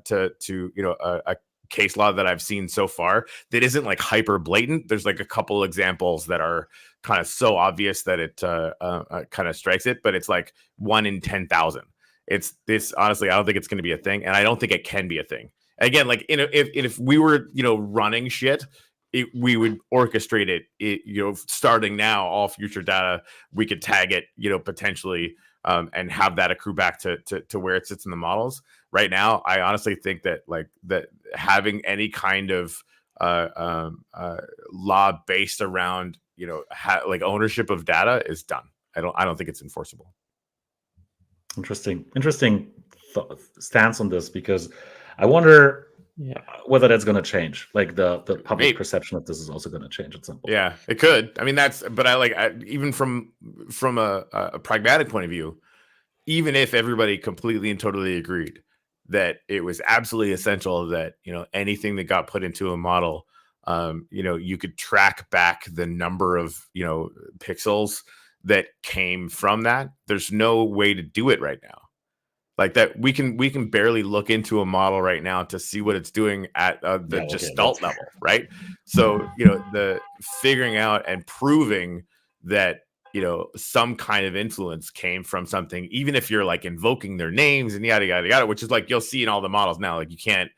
S1: case law that I've seen so far that isn't like hyper blatant. There's like a couple examples that are kind of so obvious that it kind of strikes it, but it's like 1 in 10,000. It's this, honestly, I don't think it's going to be a thing, and I don't think it can be a thing. Again, like if we were running shit, we would orchestrate it. Starting now, all future data we could tag it, potentially, and have that accrue back to where it sits in the models. Right now, I honestly think that having any kind of law based around ownership of data is done. I don't think it's enforceable.
S3: Interesting stance on this, because I wonder whether that's going to change. Like the public perception of this is also going to change at some point.
S1: Yeah, it could. I mean, but even from a pragmatic point of view, even if everybody completely and totally agreed that it was absolutely essential that anything that got put into a model, you could track back the number of pixels that came from that. There's no way to do it right now. like that we can barely look into a model right now to see what it's doing at the gestalt level, right? So the figuring out and proving that some kind of influence came from something, even if you're like invoking their names and yada yada yada, which is like you'll see in all the models now. Like you can't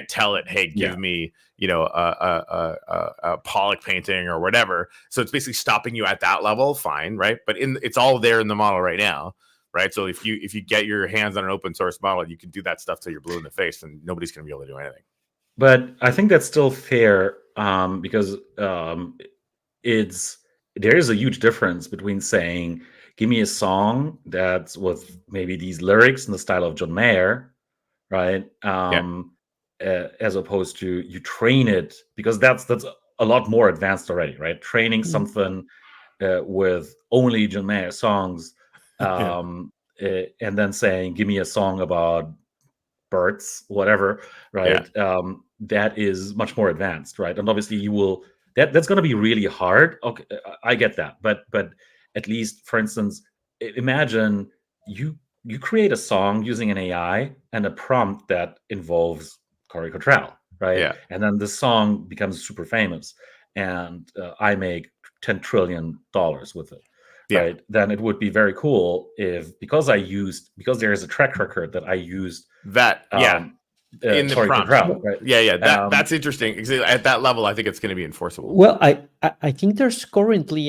S1: tell it, hey, give me a Pollock painting or whatever. So it's basically stopping you at that level, fine, right? But it's all there in the model right now. Right. So if you get your hands on an open source model, you can do that stuff till you're blue in the face and nobody's going to be able to do anything.
S3: But I think that's still fair because there is a huge difference between saying, give me a song that's with maybe these lyrics in the style of John Mayer, right? As opposed to you train it, because that's a lot more advanced already, right? Training something with only John Mayer songs. And then saying, give me a song about birds, whatever, right? That is much more advanced, right? And obviously that's going to be really hard. Okay, I get that. But at least, for instance, imagine you create a song using an AI and a prompt that involves Corey Cottrell, right?
S1: Yeah.
S3: And then the song becomes super famous and I make $10 trillion with it. Right, then it would be very cool if because there is a track record that I used
S1: that in the prompt, right? That's interesting. Exactly. At that level, I think it's going to be enforceable.
S2: Well, I think there's currently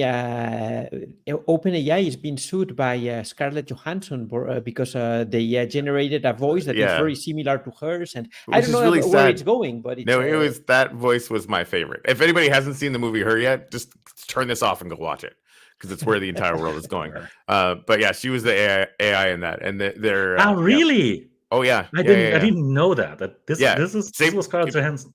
S2: OpenAI is being sued by Scarlett Johansson because they generated a voice that is very similar to hers, and I don't know where it's going. But
S1: that voice was my favorite. If anybody hasn't seen the movie Her yet, just turn this off and go watch it, because it's where the entire world is going. But yeah, she was the AI in that, and they're
S3: really?
S1: Oh yeah,
S3: I didn't know that. This was Scarlett Johansson.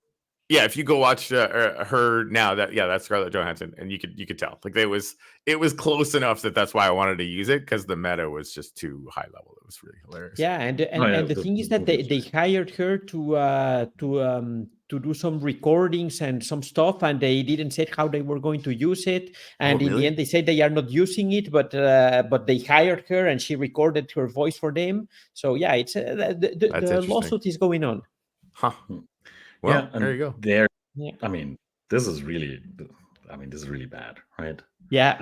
S1: Yeah, if you go watch Her now, that's Scarlett Johansson, and you could tell like it was close enough that's why I wanted to use it, because the meta was just too high level. It was really hilarious.
S2: Yeah, and the thing is that they hired her to do some recordings and some stuff, and they didn't say how they were going to use it. And in the end, they said they are not using it, but they hired her and she recorded her voice for them. So yeah, it's the lawsuit is going on.
S1: Huh. Well, there you go.
S3: I mean, this is really bad, right?
S2: Yeah.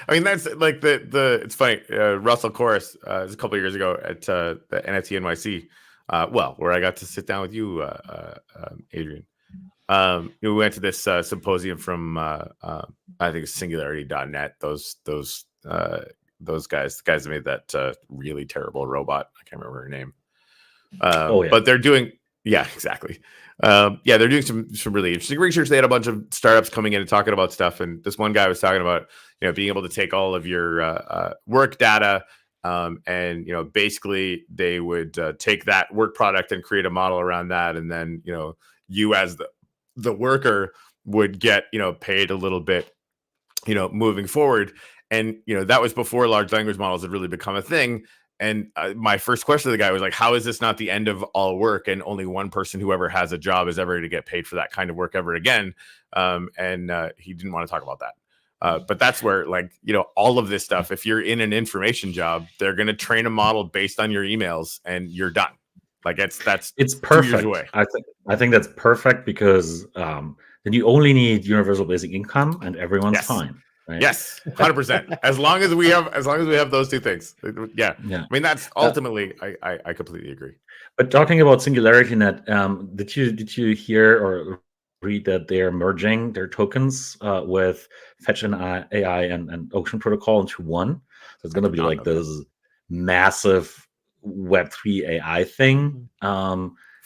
S1: I mean, that's like it's funny. Russell Chorus was a couple of years ago at the NFT NYC. Where I got to sit down with you, Adrian. We went to this symposium from I think it's Singularity.net. Those guys, the guys that made that really terrible robot. I can't remember her name. But they're doing exactly. They're doing some really interesting research. They had a bunch of startups coming in and talking about stuff, and this one guy was talking about being able to take all of your work data. And basically they would take that work product and create a model around that, and then you as the worker would get paid a little bit moving forward. And that was before large language models had really become a thing. And my first question to the guy was like, how is this not the end of all work, and only one person who ever has a job is ever going to get paid for that kind of work ever again? And he didn't want to talk about that. But that's where, all of this stuff, if you're in an information job, they're going to train a model based on your emails and you're done. Like it's
S3: perfect. 2 years away. I think that's perfect, because then you only need universal basic income and everyone's fine. Right?
S1: Yes, 100%. As long as we have those two things. Yeah. I mean, that's ultimately, I completely agree.
S3: But talking about SingularityNet, did you hear or read that they're merging their tokens with Fetch and AI and Ocean Protocol into one? So it's going to be like this massive Web3 AI thing.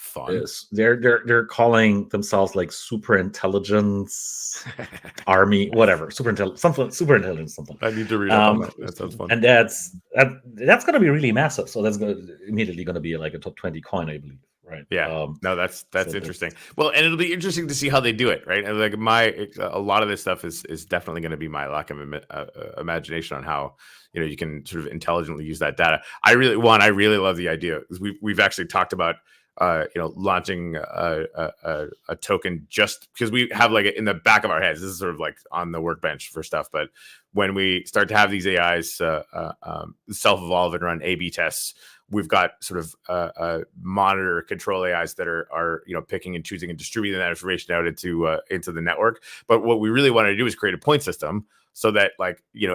S1: Fun.
S3: They're calling themselves like super intelligence army, whatever, super intelligence something.
S1: I need to read up on that. That sounds fun.
S3: And that's going to be really massive. So that's immediately going to be like a top 20 coin, I believe. Right.
S1: Yeah. No, that's interesting. Well, and it'll be interesting to see how they do it. Right. And like a lot of this stuff is definitely going to be my lack of imagination on how you can sort of intelligently use that data. I really love the idea. We've actually talked about launching a token just because we have like in the back of our heads. This is sort of like on the workbench for stuff. But when we start to have these AIs self-evolve and run A/B tests, we've got sort of monitor control AIs that are picking and choosing and distributing that information out into the network. But what we really want to do is create a point system so that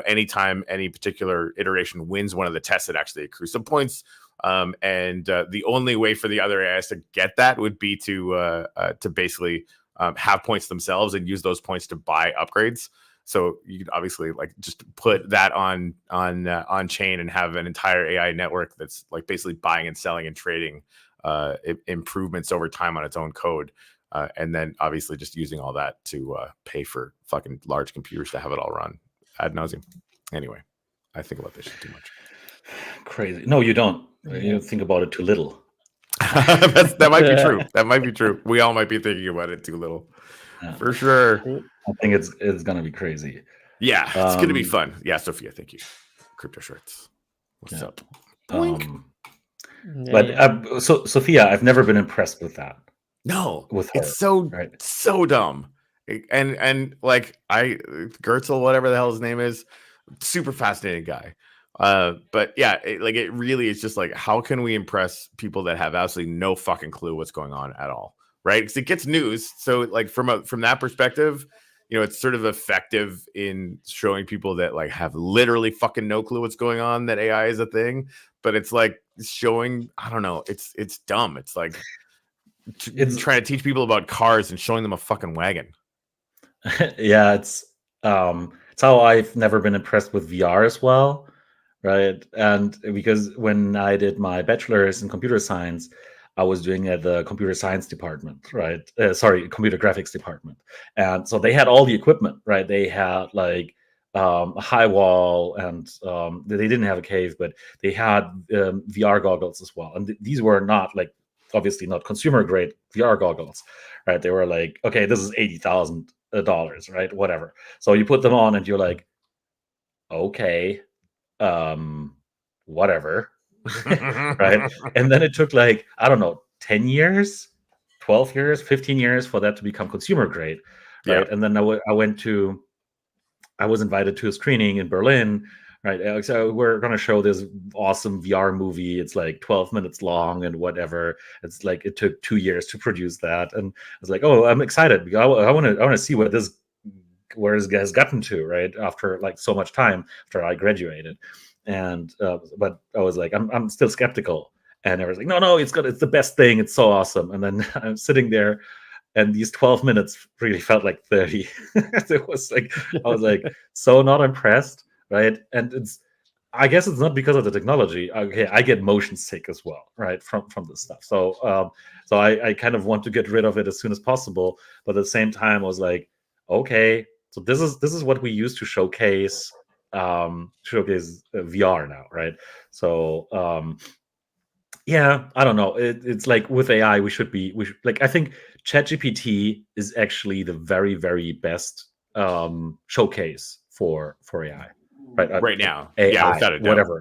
S1: anytime any particular iteration wins one of the tests, it actually accrues some points. And the only way for the other AIs to get that would be to basically have points themselves and use those points to buy upgrades. So you could obviously just put that on chain and have an entire AI network that's like basically buying and selling and trading improvements over time on its own code. And then obviously just using all that to pay for fucking large computers to have it all run ad nauseum. Anyway, I think about this shit too much.
S3: Crazy. No, you don't. You think about it too little.
S1: That might be true. That might be true. We all might be thinking about it too little. For sure.
S3: I think it's gonna be crazy.
S1: Yeah, it's gonna be fun. Yeah, Sophia, thank you. Crypto shirts. What's up?
S3: But so Sophia, I've never been impressed with that.
S1: No,
S3: with her,
S1: it's so dumb. And like Gertzel, whatever the hell his name is, super fascinating guy. But yeah, it really is just like, how can we impress people that have absolutely no fucking clue what's going on at all? Right, because it gets news. So like from that perspective, it's sort of effective in showing people that like have literally fucking no clue what's going on, that AI is a thing. But it's like showing, I don't know, it's dumb. It's like it's trying to teach people about cars and showing them a fucking wagon.
S3: Yeah, it's how I've never been impressed with VR as well, right? And because when I did my bachelor's in computer science, I was doing at the computer science department, right? Computer graphics department. And so they had all the equipment, right? They had like a high wall, and they didn't have a cave, but they had VR goggles as well. And these were not like, obviously not consumer grade VR goggles, right? They were like, okay, this is $80,000, right? Whatever. So you put them on and you're like, okay, whatever. Right. And then it took like, I don't know, 10 years, 12 years, 15 years for that to become consumer grade. Right. Yeah. And then I was invited to a screening in Berlin. Right. So we're going to show this awesome VR movie. It's like 12 minutes long and whatever. It's like, it took 2 years to produce that. And I was like, oh, I'm excited because I want to see where this has gotten to, right? After like so much time after I graduated. And but I was like, I'm still skeptical, and I was like, no, it's the best thing, it's so awesome. And then I'm sitting there, and these 12 minutes really felt like 30. It was like, I was like so not impressed, right? And I guess it's not because of the technology. Okay, I get motion sick as well, right, from this stuff. So so I kind of want to get rid of it as soon as possible, but at the same time I was like, okay, so this is what we use to showcase VR now, right? So yeah, I don't know. It's like with AI, we should like, I think ChatGPT is actually the very, very best showcase for AI, right?
S1: Right now,
S3: AI,
S1: yeah, without a doubt.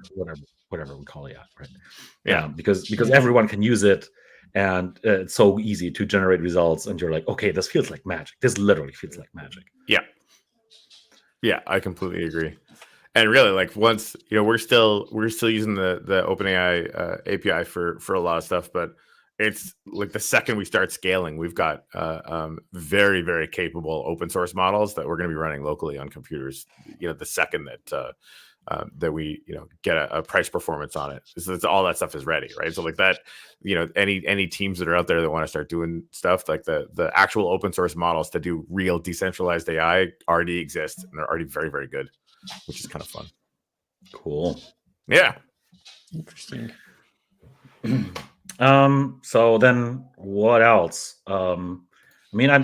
S3: whatever we call AI, right? Yeah, because everyone can use it, and it's so easy to generate results, and you're like, okay, this feels like magic. This literally feels like magic.
S1: Yeah, I completely agree. And really, like, once we're still using the OpenAI API for a lot of stuff, but it's like the second we start scaling, we've got very, very capable open source models that we're going to be running locally on computers. The second that we get a price performance on it, so all that stuff is ready, right? So like that, any teams that are out there that want to start doing stuff like the actual open source models to do real decentralized AI already exist, and they're already very, very good, which is kind of fun.
S3: Cool.
S1: Yeah.
S2: Interesting.
S3: So then what else? I mean, I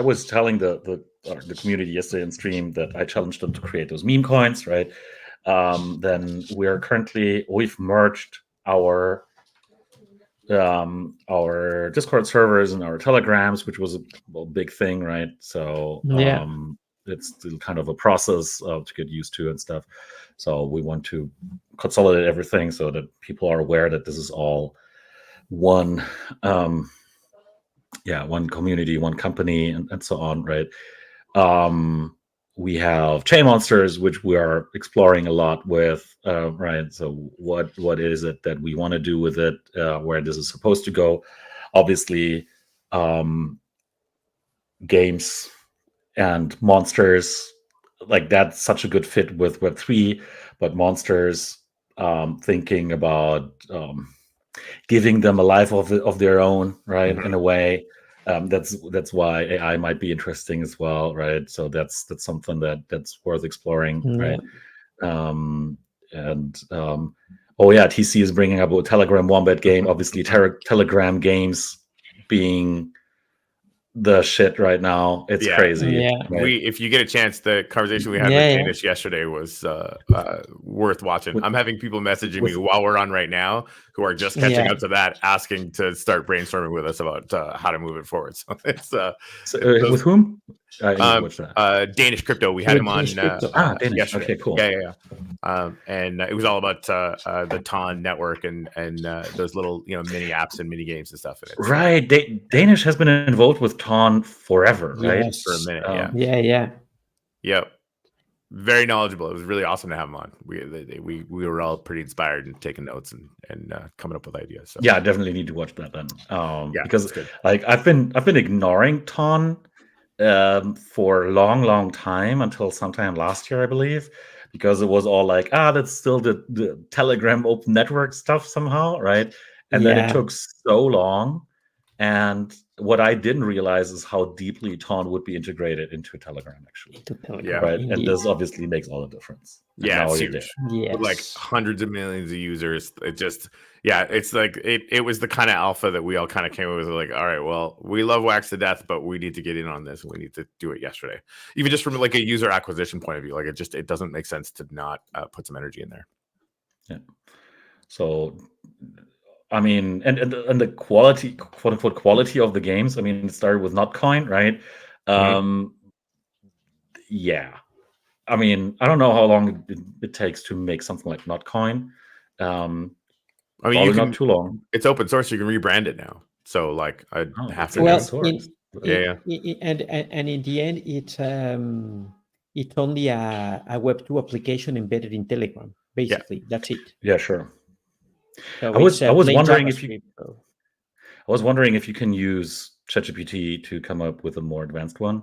S3: was telling the community yesterday in stream that I challenged them to create those meme coins, right? Then we've merged our Discord servers and our Telegrams, which was a big thing, right? So it's still kind of a process to get used to and stuff. So we want to consolidate everything so that people are aware that this is all one one community, one company, and so on, right? We have chain monsters, which we are exploring a lot with, right? So what is it that we want to do with it, where this is supposed to go? Obviously, games and monsters, like that's such a good fit with Web3, but monsters, thinking about giving them a life of their own, right? In a way, that's why AI might be interesting as well, right? So that's something that's worth exploring, right? TC is bringing up a Telegram Wombat game. Obviously, Telegram games being the shit right now. It's crazy.
S2: Yeah.
S3: Right?
S1: If you get a chance, the conversation we had with Danish yesterday was worth watching. I'm having people messaging me while we're on right now who are just catching up to that, asking to start brainstorming with us about how to move it forward. So it's
S3: with whom?
S1: Danish crypto. We had him on
S3: Danish.
S1: yesterday.
S3: Okay, cool.
S1: Yeah. And it was all about the TON network and those little mini apps and mini games and stuff in it.
S3: Right. Danish has been involved with TON forever, right?
S2: Yes.
S1: For a minute. Yep. Very knowledgeable. It was really awesome to have him on. We were all pretty inspired and taking notes and coming up with ideas. So
S3: I definitely need to watch that then. Because like I've been ignoring TON for a long time until sometime last year, I believe, because it was all like, that's still the Telegram open network stuff somehow, right? And then it took so long. And what I didn't realize is how deeply TON would be integrated into Telegram, actually. Right? Indeed. And this obviously makes all the difference.
S1: It's huge. Yes. With like hundreds of millions of users. It just, it's like, it was the kind of alpha that we all kind of came up with, like, all right, well, we love Wax to death, but we need to get in on this and we need to do it yesterday. Even just from like a user acquisition point of view, like it doesn't make sense to not put some energy in there.
S3: Yeah. So, I mean, and the quality, quote unquote, quality of the games. I mean, it started with Notcoin, right? I mean, I don't know how long it takes to make something like Notcoin.
S1: I mean,
S3: not too long.
S1: It's open source. You can rebrand it now. So, like, I'd have to.
S2: And in the end, it's only a Web2 application embedded in Telegram. Basically, that's it.
S3: Yeah, sure.
S2: So
S3: I was wondering if you can use ChatGPT to come up with a more advanced one.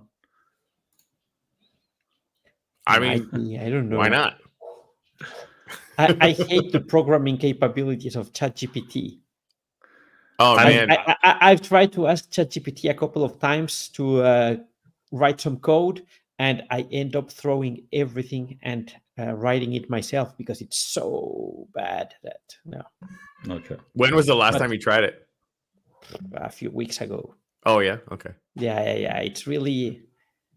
S1: I mean,
S2: I don't know.
S1: Why not?
S2: I hate the programming capabilities of ChatGPT.
S1: Oh man,
S2: I've tried to ask ChatGPT a couple of times to write some code, and I end up throwing everything and writing it myself because it's so bad that no.
S3: Okay.
S1: When was the last time you tried it?
S2: A few weeks ago.
S1: Oh yeah. Okay.
S2: Yeah. It's really,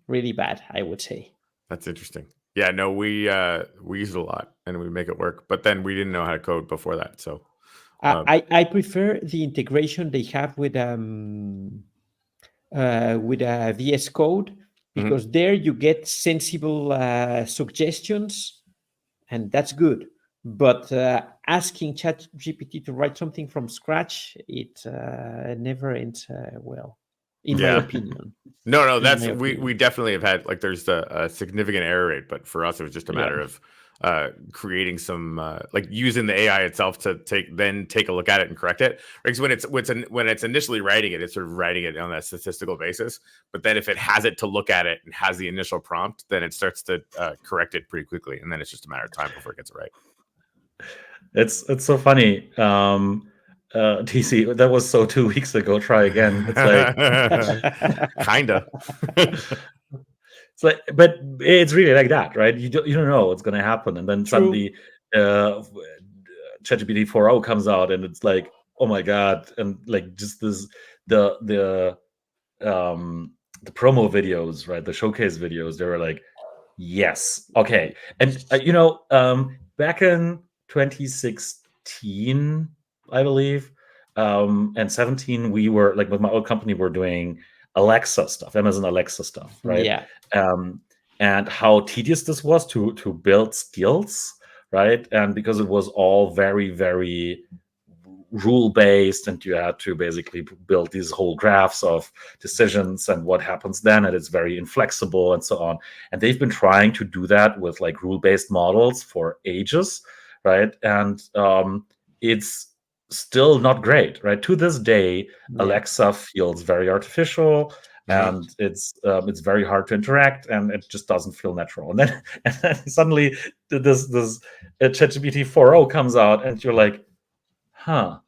S2: really bad, I would say.
S1: That's interesting. Yeah. No, we use it a lot and we make it work, but then we didn't know how to code before that. So
S2: I prefer the integration they have with VS Code. Because there you get sensible suggestions, and that's good. But asking ChatGPT to write something from scratch, it never ends well, in my opinion.
S1: No, that's we definitely have had, like, there's a significant error rate, but for us it was just a matter of creating some like using the AI itself to take a look at it and correct it. Because when it's initially writing it, it's sort of writing it on a statistical basis. But then if it has it to look at it and has the initial prompt, then it starts to correct it pretty quickly, and then it's just a matter of time before it gets it right.
S3: It's so funny. TC, that was so 2 weeks ago. Try again. It's like
S1: kinda.
S3: It's like, but it's really like that, right? You don't know what's going to happen, and then suddenly ChatGPT 4.0 comes out, and it's like, oh my god! And like just this the promo videos, right? The showcase videos. They were like, yes, okay, and back in 2016, I believe, and 17, we were like with my old company, we're doing Alexa stuff, Amazon Alexa stuff, right?
S2: Yeah.
S3: And how tedious this was to build skills, right? And because it was all very, very rule-based, and you had to basically build these whole graphs of decisions and what happens then, and it's very inflexible and so on. And they've been trying to do that with like rule-based models for ages, right? And it's still not great, right? To this day, Alexa feels very artificial, and it's very hard to interact, and it just doesn't feel natural. And then suddenly this ChatGPT 4.0 comes out, and you're like, huh,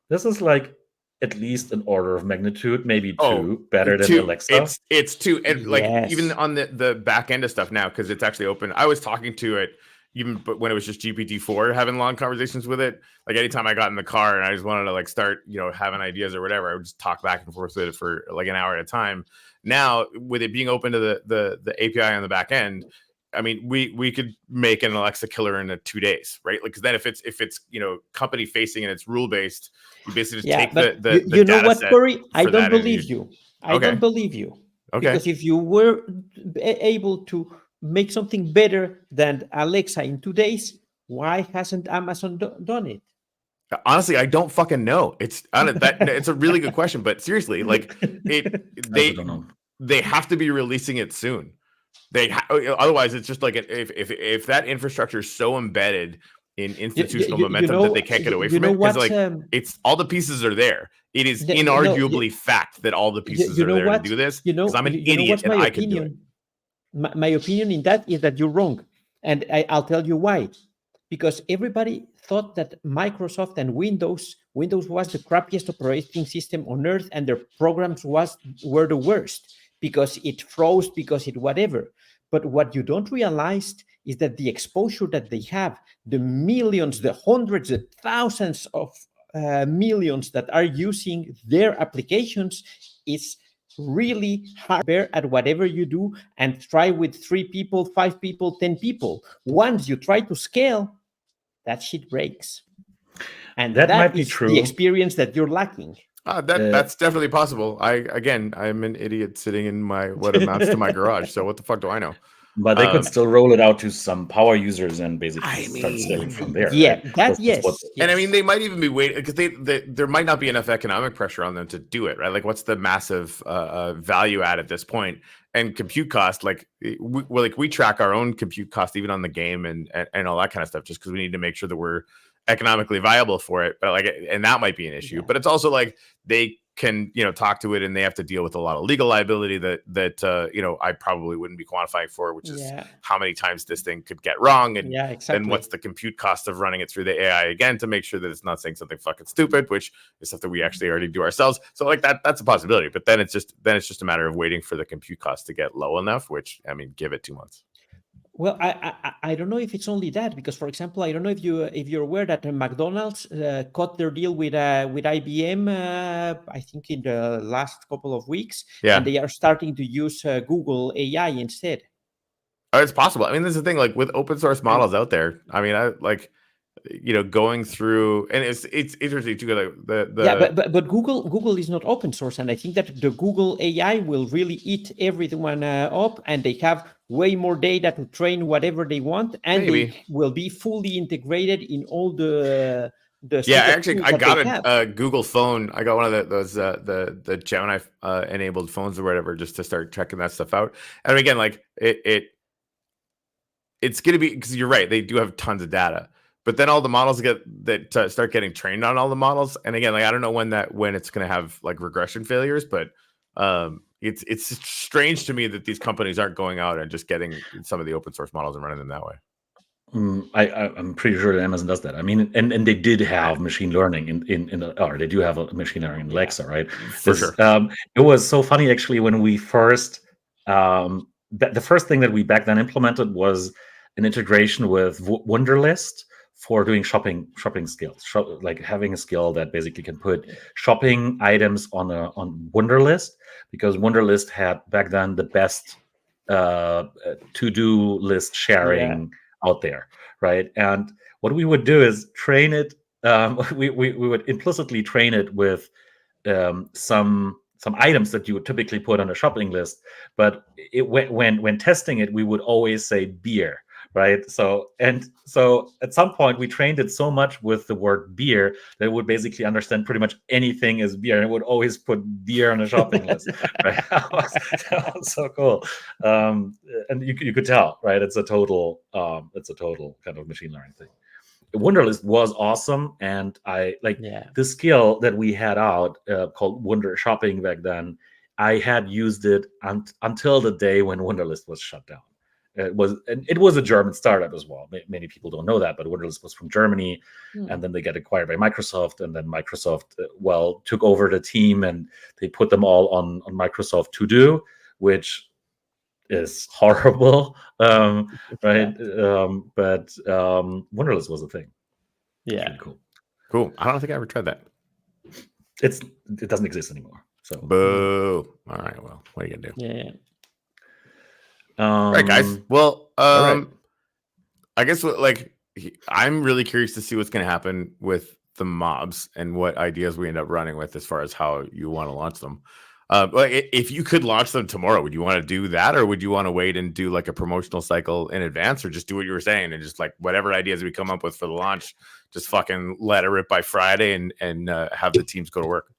S3: this is like at least an order of magnitude, maybe two, better than Alexa.
S1: It's two, and like even on the back end of stuff now, because it's actually open. I was talking to it even when it was just GPT-4, having long conversations with it. Like anytime I got in the car and I just wanted to like start, having ideas or whatever, I would just talk back and forth with it for like an hour at a time. Now, with it being open to the API on the back end, I mean, we could make an Alexa killer in 2 days, right? Like, because then if it's company facing and it's rule based, you basically just take the
S2: you know what, Corey? I don't
S1: believe
S2: you. I don't believe you.
S1: Okay.
S2: Because if you were able to make something better than Alexa in 2 days, why hasn't Amazon done it?
S1: Honestly, I don't fucking know. It's a really good question, but seriously, like they have to be releasing it soon. Otherwise, it's just like if that infrastructure is so embedded in institutional momentum that they can't get away from it, because like it's all the pieces are there. It is inarguably fact that all the pieces are there to do this. Because I'm an idiot and I can do it.
S2: My opinion in that is that you're wrong, and I'll tell you why. Because everybody thought that Microsoft and Windows was the crappiest operating system on earth, and their programs were the worst because it froze, because it whatever. But what you don't realize is that the exposure that they have, the millions, the hundreds, the thousands of millions that are using their applications is really hard at whatever you do, and try with 3 people, 5 people, 10 people. Once you try to scale, that shit breaks. And that might be true. The experience that you're lacking.
S1: That's definitely possible. I'm an idiot sitting in what amounts to my garage. So what the fuck do I know?
S3: But they could still roll it out to some power users and basically start scaling from there.
S2: Yeah,
S3: right?
S2: yes.
S1: And I mean, they might even be waiting because there might not be enough economic pressure on them to do it, right? Like, what's the massive value add at this point? And compute cost, like we track our own compute cost even on the game and all that kind of stuff, just because we need to make sure that we're economically viable for it. But and that might be an issue. But it's also like they can talk to it, and they have to deal with a lot of legal liability that I probably wouldn't be quantifying for, which is how many times this thing could get wrong, and then what's the compute cost of running it through the AI again to make sure that it's not saying something fucking stupid, which is something we actually already do ourselves. So like that's a possibility, but then it's just a matter of waiting for the compute cost to get low enough, which I mean, give it 2 months.
S2: Well, I don't know if it's only that, because, for example, I don't know if you're aware that McDonald's cut their deal with IBM. I think in the last couple of weeks, and they are starting to use Google AI instead.
S1: Oh, it's possible. I mean, this is the thing. Like with open source models out there, I mean, I like going through, and it's interesting too. Like
S2: but Google is not open source, and I think that the Google AI will really eat everyone up, and they have way more data to train whatever they want, and they will be fully integrated in all the
S1: actually, I got a Google phone. I got one of those the Gemini enabled phones or whatever, just to start checking that stuff out. And again, like it's going to be, because you're right, they do have tons of data. But then all the models start getting trained on all the models, and again, like I don't know when it's going to have like regression failures, but it's strange to me that these companies aren't going out and just getting some of the open source models and running them that way.
S3: I'm pretty sure that Amazon does that. I mean, and they did have machine learning or they do have a machine learning in Alexa, right?
S1: For sure.
S3: It was so funny actually when we first the first thing that we back then implemented was an integration with Wunderlist for doing shopping skills, like having a skill that basically can put shopping items on Wunderlist, because Wunderlist had back then the best to-do list sharing out there, right? And what we would do is train it. We would implicitly train it with some items that you would typically put on a shopping list, but when testing it, we would always say beer. right? So at some point we trained it so much with the word beer that it would basically understand pretty much anything as beer, and it would always put beer on a shopping list. Right? That was so cool. And you could tell, right? It's a total kind of machine learning thing. Wunderlist was awesome, and I like the skill that we had out called Wunder Shopping back then. I had used it until the day when Wunderlist was shut down. It was a German startup as well. Many people don't know that, but Wunderlist was from Germany, and then they got acquired by Microsoft, and then Microsoft took over the team, and they put them all on Microsoft To Do, which is horrible, right? But Wunderlist was a thing.
S2: Yeah,
S1: cool. I don't think I ever tried that.
S3: It doesn't exist anymore. So
S1: boo. All right. Well, what are you gonna do?
S2: Yeah.
S1: All right, guys. Well,
S3: right.
S1: I guess I'm really curious to see what's gonna happen with the mobs and what ideas we end up running with as far as how you want to launch them. If you could launch them tomorrow, would you want to do that, or would you want to wait and do like a promotional cycle in advance, or just do what you were saying and just like whatever ideas we come up with for the launch, just fucking let it rip by Friday and have the teams go to work?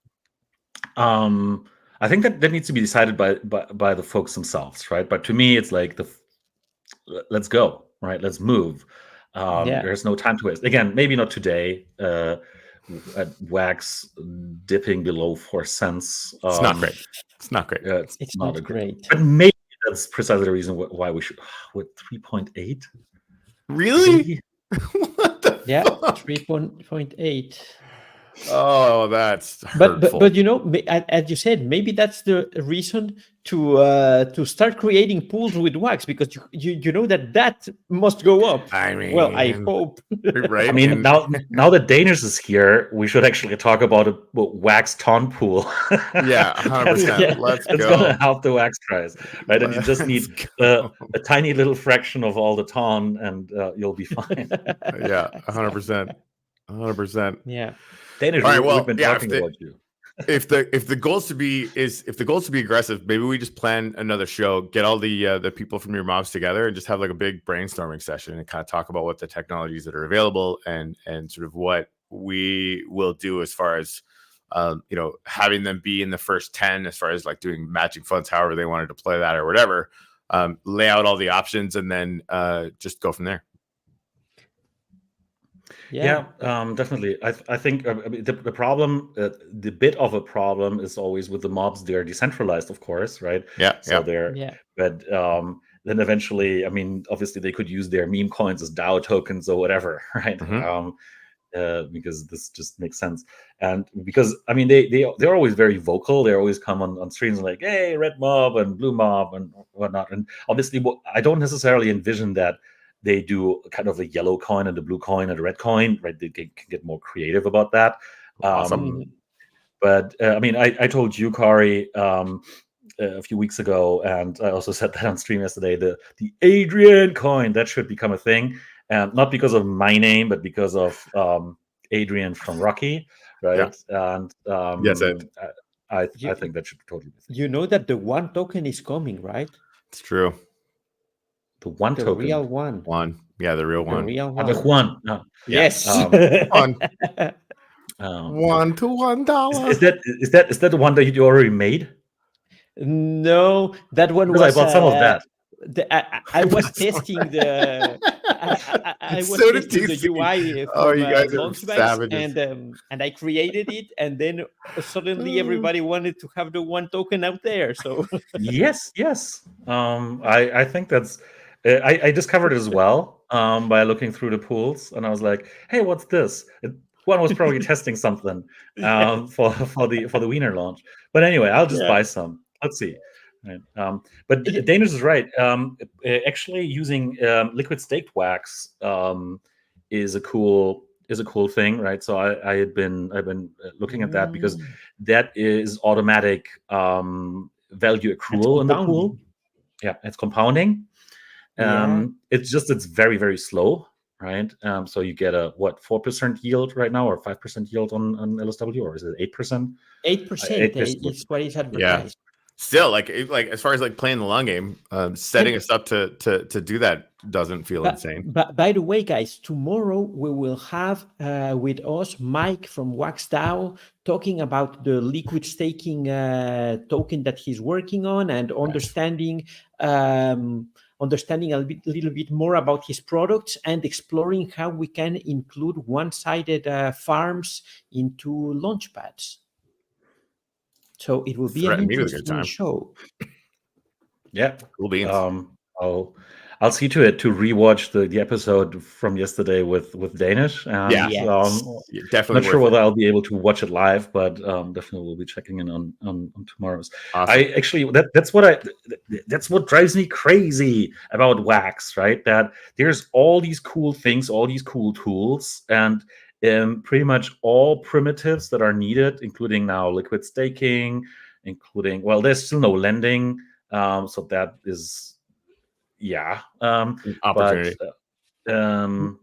S3: I think that needs to be decided by the folks themselves, right? But to me, it's like let's go, right? Let's move. There's no time to waste. Again, maybe not today. At wax dipping below 4 cents.
S1: It's not great. It's not great.
S3: It's not
S2: great.
S3: But maybe that's precisely the reason why we should. With 3.8?
S1: Really? What the?
S2: Yeah,
S1: fuck?
S2: 3.8.
S1: Oh, that's hurtful.
S2: But you know, as you said, maybe that's the reason to start creating pools with wax, because you know that must go up.
S1: I mean,
S2: well, I hope.
S1: Right?
S3: I mean, now that Danish is here, we should actually talk about a wax ton pool.
S1: Yeah, 100%. Let's go.
S3: It's gonna help the wax price, right? And you just need a tiny little fraction of all the ton, and you'll be fine.
S1: Yeah, 100%. 100%.
S2: Yeah.
S3: Danish,
S1: all right, well,
S3: we've been talking about you.
S1: If the goal is to be aggressive, maybe we just plan another show, get all the people from your mobs together, and just have like a big brainstorming session and kind of talk about what the technologies that are available and sort of what we will do as far as having them be in the first 10 as far as like doing matching funds, however they want to deploy that or whatever. Lay out all the options and then just go from there.
S3: Yeah, definitely. I think the problem, the bit of a problem is always with the mobs. They're decentralized, of course, right?
S1: Yeah.
S3: So but then eventually, I mean, obviously they could use their meme coins as DAO tokens or whatever, right? Mm-hmm. Because this just makes sense. And because, I mean, they're always very vocal. They always come on streams like, hey, red mob and blue mob and whatnot. And obviously, I don't necessarily envision that they do kind of a yellow coin and a blue coin and a red coin, right? They can get more creative about that.
S1: Awesome.
S3: But I mean, I told you, Kari, a few weeks ago, and I also said that on stream yesterday, the Adrian coin, that should become a thing. Not because of my name, but because of Adrian from Rocky, right?
S1: Yeah.
S3: And
S1: yes,
S3: I think that should totally be.
S2: You know that the one token is coming, right?
S1: It's true.
S3: The one
S2: the
S3: token.
S2: Real one.
S1: Yeah, the real one.
S2: The real one.
S3: The one. No.
S2: Yes.
S1: $1 to $1.
S3: Is that the one that you already made?
S2: No, that one
S3: because
S2: was.
S3: I bought some of that.
S2: I was testing the. I was
S1: so
S2: testing the UI from
S1: you guys are
S2: savages. And I created it, and then suddenly everybody wanted to have the one token out there. So
S3: yes. I think that's. I discovered it as well by looking through the pools, and I was like, "Hey, what's this?" One was probably testing something for the Wiener launch. But anyway, I'll just buy some. Let's see. Right. But Danish is right. Actually, using liquid staked wax is a cool thing, right? So I've been looking at that because that is automatic value accrual in the pool. Yeah, it's compounding. It's very, very slow, right? So you get a 4% yield right now, or 5% yield on LSW, or is it 8%?
S2: 8%. It's what is advertised.
S1: Yeah. still, like as far as like playing the long game, setting us up to do that doesn't feel insane.
S2: But by the way, guys, tomorrow we will have with us Mike from WaxDAO talking about the liquid staking token that he's working on and understanding a little bit more about his products and exploring how we can include one-sided farms into launchpads. So it will be an interesting show.
S3: Yeah,
S1: cool beans.
S3: I'll see to it to rewatch the episode from yesterday with Danish. And, definitely. Not sure whether I'll be able to watch it live, but definitely we'll be checking in on tomorrow's. Awesome. I actually that's what drives me crazy about Wax, right? That there's all these cool things, all these cool tools, and pretty much all primitives that are needed, including now liquid staking, including there's still no lending, so that is.
S1: Opportunity.
S3: But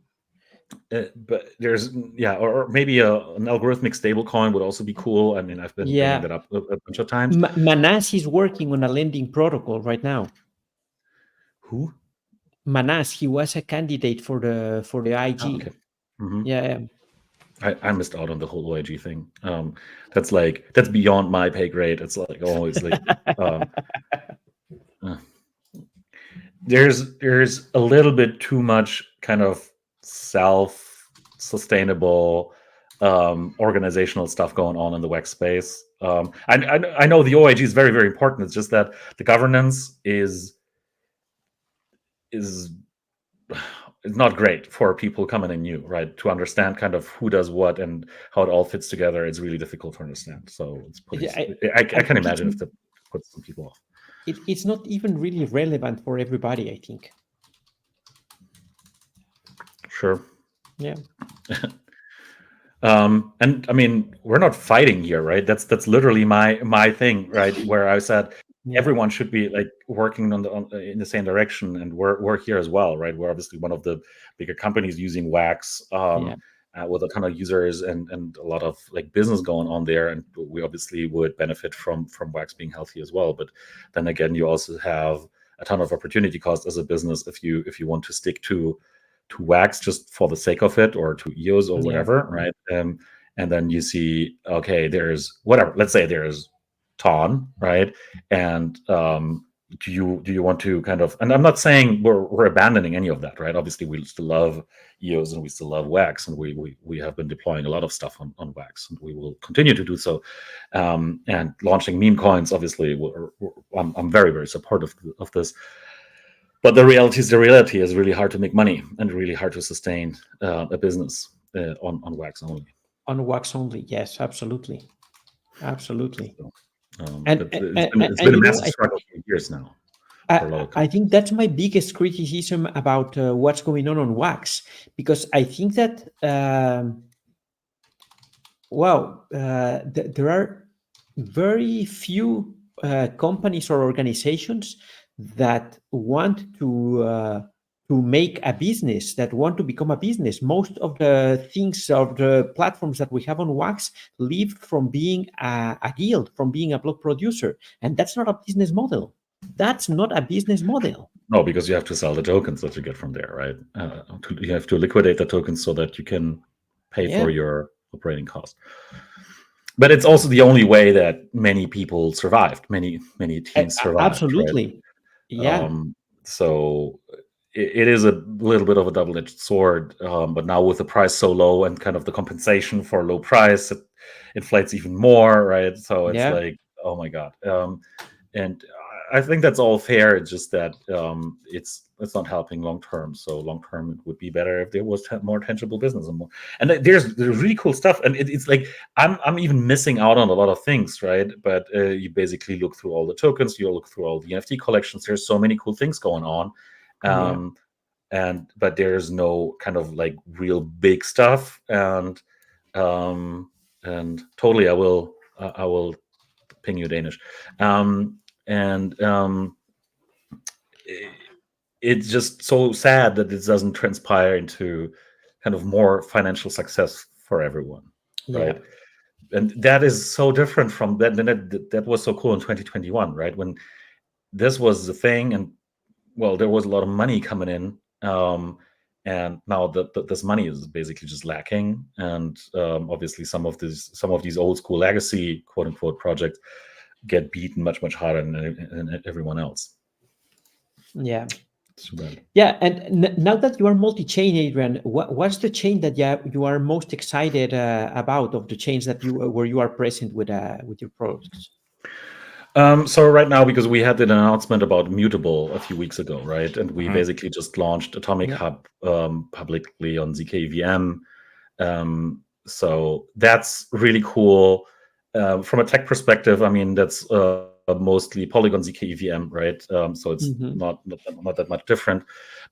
S3: there's or maybe an algorithmic stable coin would also be cool. I mean, I've been bringing that up a bunch of times.
S2: Manas is working on a lending protocol right now.
S3: Who?
S2: Manas, he was a candidate for the IG.
S3: Oh, okay. Mm-hmm.
S2: Yeah.
S3: I missed out on the whole OIG thing. That's beyond my pay grade. It's like always like there's a little bit too much kind of self-sustainable organizational stuff going on in the Wax space. I know the OIG is very, very important. It's just that the governance is not great for people coming in new, right? To understand kind of who does what and how it all fits together. It's really difficult to understand. So it's I can imagine if that puts some people off.
S2: It's not even really relevant for everybody, I think.
S3: Sure.
S2: Yeah.
S3: And I mean, we're not fighting here, right? That's literally my thing, right? Where I said everyone should be like working in the same direction, and we're here as well, right? We're obviously one of the bigger companies using Wax. With a ton of users and a lot of like business going on there, and we obviously would benefit from Wax being healthy as well. But then again, you also have a ton of opportunity cost as a business if you want to stick to Wax just for the sake of it, or to EOS or whatever, right? And then you see, okay, there's whatever. Let's say there's TON, right? And do you want to kind of, and I'm not saying we're abandoning any of that, right? Obviously we still love EOS and we still love Wax, and we have been deploying a lot of stuff on Wax, and we will continue to do so, and launching meme coins. Obviously I'm very, very supportive of this, but the reality is really hard to make money and really hard to sustain a business on Wax only.
S2: On Wax only, yes, absolutely. So,
S3: it's been a massive struggle for years now.
S2: I think that's my biggest criticism about what's going on Wax, because I think that there are very few companies or organizations that want to make a business, that want to become a business. Most of the things of the platforms that we have on Wax live from being a guild, from being a block producer. And that's not a business model. That's not a business model.
S3: No, because you have to sell the tokens that you get from there, right? You have to liquidate the tokens so that you can pay for your operating cost. But it's also the only way that many people survived. Many teams survived.
S2: Absolutely.
S3: Right?
S2: Yeah.
S3: So it is a little bit of a double-edged sword, but now with the price so low and kind of the compensation for low price, it inflates even more, right? So it's like, oh my god. And I think that's all fair. It's just that it's not helping long term. So long term, it would be better if there was more tangible business and more. And there's really cool stuff. And it's like I'm even missing out on a lot of things, right? But you basically look through all the tokens, you look through all the NFT collections. There's so many cool things going on. But there's no kind of like real big stuff, and totally I will ping you Danish, it's just so sad that it doesn't transpire into kind of more financial success for everyone, right? that is so different from that. That was so cool in 2021, right? When this was the thing, and well, there was a lot of money coming in, and now this money is basically just lacking. And obviously, some of these old school legacy quote unquote projects get beaten much harder than everyone else.
S2: Yeah. Yeah, and now that you are multi-chain, Adrian, what's the chain that you are most excited about of the chains that where you are present with your products?
S3: So right now, because we had an announcement about Mutable a few weeks ago, right, and we basically just launched Atomic Hub publicly on zkEVM. So that's really cool. From a tech perspective, I mean, that's mostly Polygon zkEVM, right? So it's not that much different.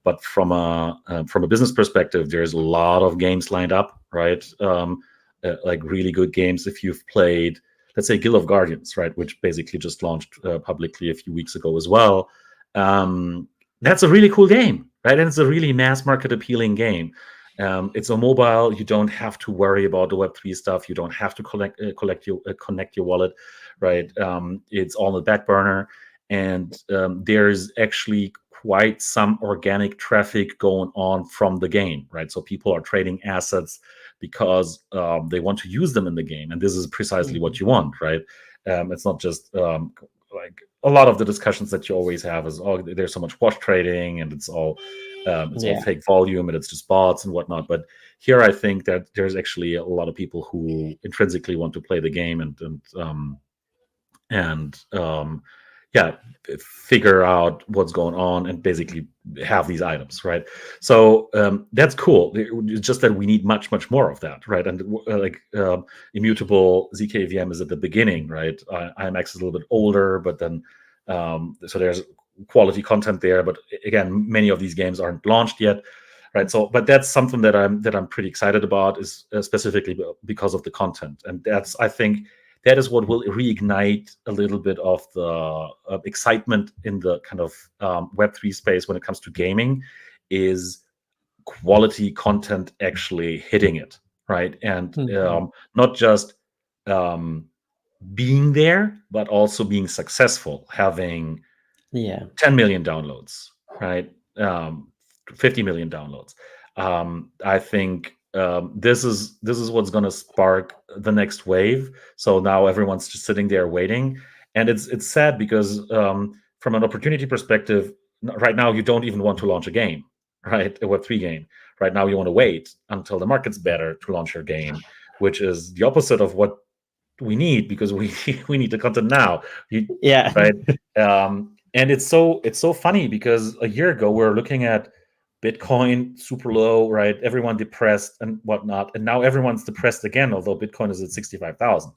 S3: But from a business perspective, there's a lot of games lined up, right? Like really good games. If you've played, let's say, Guild of Guardians, right, which basically just launched publicly a few weeks ago as well. That's a really cool game, right? And it's a really mass market appealing game. It's a mobile. You don't have to worry about the Web3 stuff. You don't have to connect your wallet, right? It's all on the back burner, and there's actually quite some organic traffic going on from the game, right? So people are trading assets because they want to use them in the game, and this is precisely what you want, right? It's not just like a lot of the discussions that you always have is, oh, there's so much wash trading, and it's all fake volume, and it's just bots and whatnot. But here, I think that there's actually a lot of people who intrinsically want to play the game and figure out what's going on and basically have these items, right? So that's cool. It's just that we need much more of that, right? And Immutable zkEVM is at the beginning, right? IMX is a little bit older, but then so there's quality content there. But again, many of these games aren't launched yet, right? So, but that's something that I'm pretty excited about, is specifically because of the content, and that's, I think, that is what will reignite a little bit of the excitement in the kind of Web3 space when it comes to gaming, is quality content actually hitting it, right? And not just being there, but also being successful, having 10 million downloads, right? 50 million downloads. I think this is what's going to spark the next wave. So now everyone's just sitting there waiting, and it's sad because from an opportunity perspective, right now you don't even want to launch a game, right? A Web3 game. Right now you want to wait until the market's better to launch your game, which is the opposite of what we need, because we need the content now. Right. And it's so funny because a year ago we were looking at Bitcoin super low, right? Everyone depressed and whatnot, and now everyone's depressed again, although Bitcoin is at 65,000,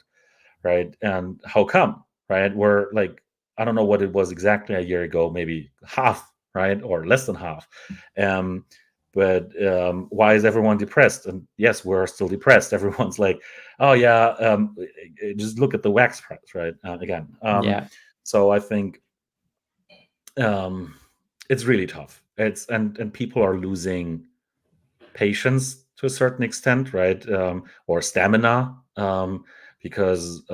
S3: right? And how come, right? We're like, I don't know what it was exactly a year ago, maybe half, right, or less than half. But why is everyone depressed? And yes, we're still depressed. Everyone's like, oh yeah, just look at the wax price, right? Again, so I think it's really tough. And people are losing patience to a certain extent, right? Or stamina, because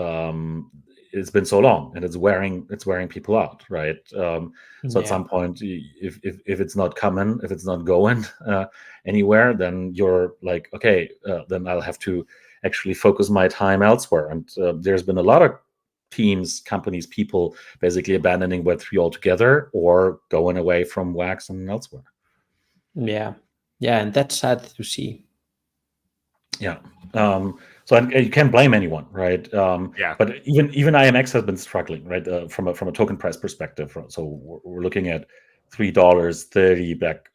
S3: it's been so long and it's wearing people out, right? So at some point, if it's not coming, if it's not going anywhere, then you're like, okay, then I'll have to actually focus my time elsewhere. And there's been a lot of teams, companies, people basically abandoning Web3 altogether or going away from Wax and elsewhere.
S2: Yeah, and that's sad to see.
S3: Yeah. So you can't blame anyone, right? But even IMX has been struggling, right? From a token price perspective. So we're looking at $3.30 back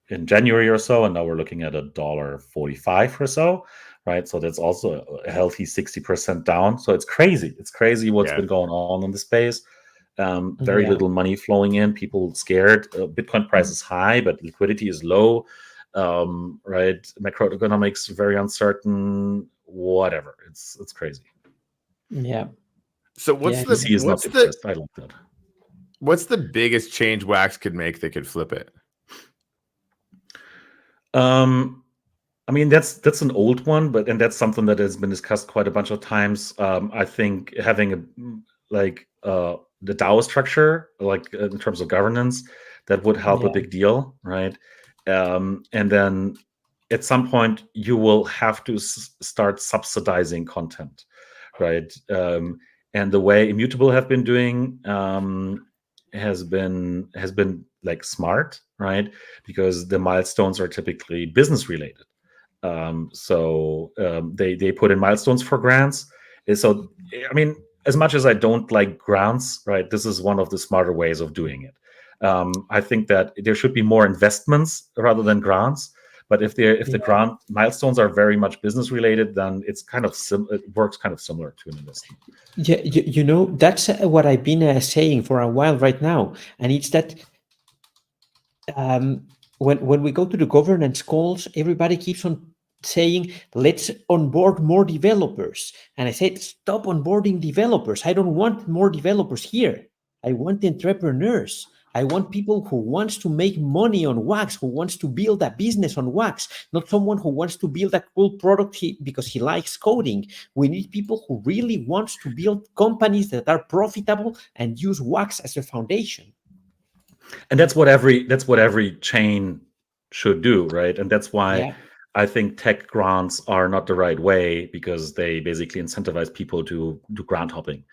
S3: in January or so, and now we're looking at $1.45 or so, right? So that's also a healthy 60% down. So it's crazy. It's crazy what's been going on in the space. Very little money flowing in. People scared. Bitcoin price is high, but liquidity is low. Right? Macroeconomics very uncertain. Whatever. It's crazy.
S2: Yeah.
S1: So what's
S3: I like that.
S1: What's the biggest change Wax could make that could flip it?
S3: I mean, that's an old one, and that's something that has been discussed quite a bunch of times. I think having the DAO structure, like in terms of governance, that would help a big deal, right? And then at some point you will have to start subsidizing content, right? And the way Immutable have been doing has been like smart, right? Because the milestones are typically business related. So they put in milestones for grants. So, I mean, as much as I don't like grants, right, this is one of the smarter ways of doing it. I think that there should be more investments rather than grants. But if the grant milestones are very much business related, then it's kind of it works kind of similar to an investment.
S2: Yeah, you know, that's what I've been saying for a while right now, and it's that when we go to the governance calls, everybody keeps on saying, let's onboard more developers. And I said, stop onboarding developers. I don't want more developers here. I want entrepreneurs. I want people who wants to make money on Wax, who wants to build a business on Wax, not someone who wants to build a cool product because he likes coding. We need people who really wants to build companies that are profitable and use Wax as a foundation.
S3: And that's what every chain should do, right? And that's why I think tech grants are not the right way, because they basically incentivize people to do grant hopping,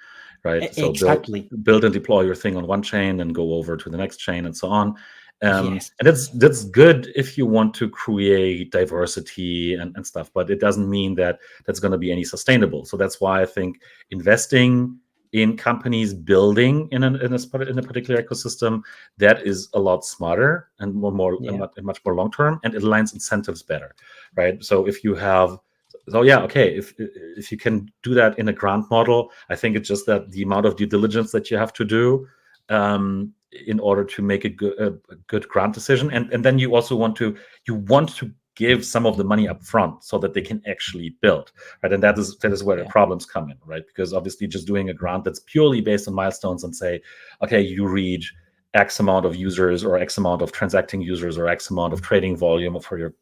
S3: right? So
S2: exactly.
S3: build and deploy your thing on one chain and go over to the next chain and so on. And that's good if you want to create diversity and stuff, but it doesn't mean that that's going to be any sustainable. So that's why I think investing in companies building in a particular ecosystem, that is a lot smarter and and much more long term, and it aligns incentives better, right? So if you have, if you can do that in a grant model, I think it's just that the amount of due diligence that you have to do in order to make a good grant decision, and then you also want to give some of the money up front so that they can actually build, right? And that is where the problems come in, right? Because obviously just doing a grant that's purely based on milestones and say, okay, you reach X amount of users or X amount of transacting users or X amount of trading volume for your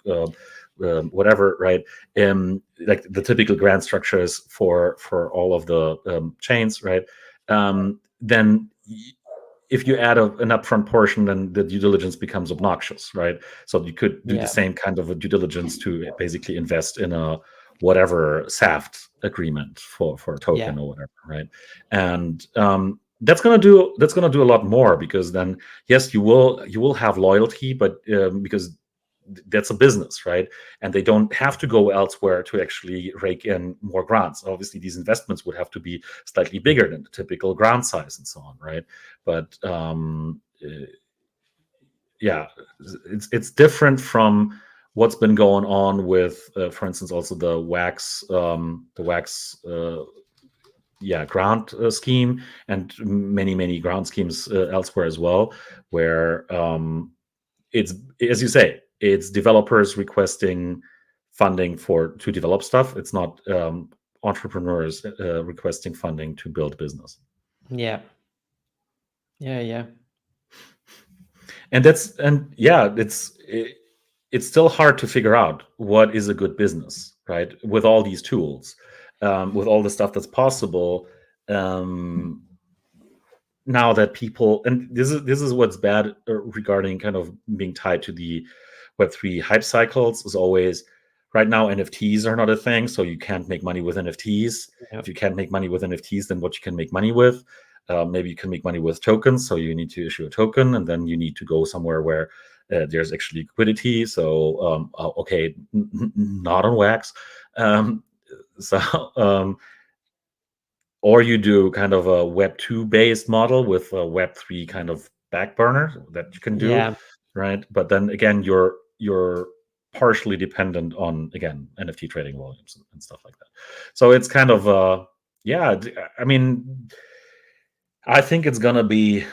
S3: whatever, right? Like the typical grant structures for all of the chains, right? Then if you add an upfront portion, then the due diligence becomes obnoxious, right? So you could do the same kind of a due diligence to basically invest in a whatever SAFT agreement for a token or whatever, right? And that's gonna do a lot more, because then yes, you will have loyalty, but because that's a business, right? And they don't have to go elsewhere to actually rake in more grants. Obviously, these investments would have to be slightly bigger than the typical grant size and so on, right? But it's different from what's been going on with, for instance, also the Wax grant scheme, and many grant schemes elsewhere as well, where it's, as you say, it's developers requesting funding to develop stuff. It's not entrepreneurs requesting funding to build business.
S2: Yeah.
S3: And it's still hard to figure out what is a good business, right? With all these tools, with all the stuff that's possible. Now that people, and this is what's bad regarding kind of being tied to the Web3 hype cycles, is always, right now NFTs are not a thing, so you can't make money with NFTs. If you can't make money with NFTs, then what you can make money with? Maybe you can make money with tokens, so you need to issue a token, and then you need to go somewhere where there's actually liquidity. So not on Wax. Or you do kind of a Web2 based model with a Web3 kind of back burner that you can do, right? But then again, you're partially dependent on, again, NFT trading volumes and stuff like that. So it's kind of I mean, I think it's gonna be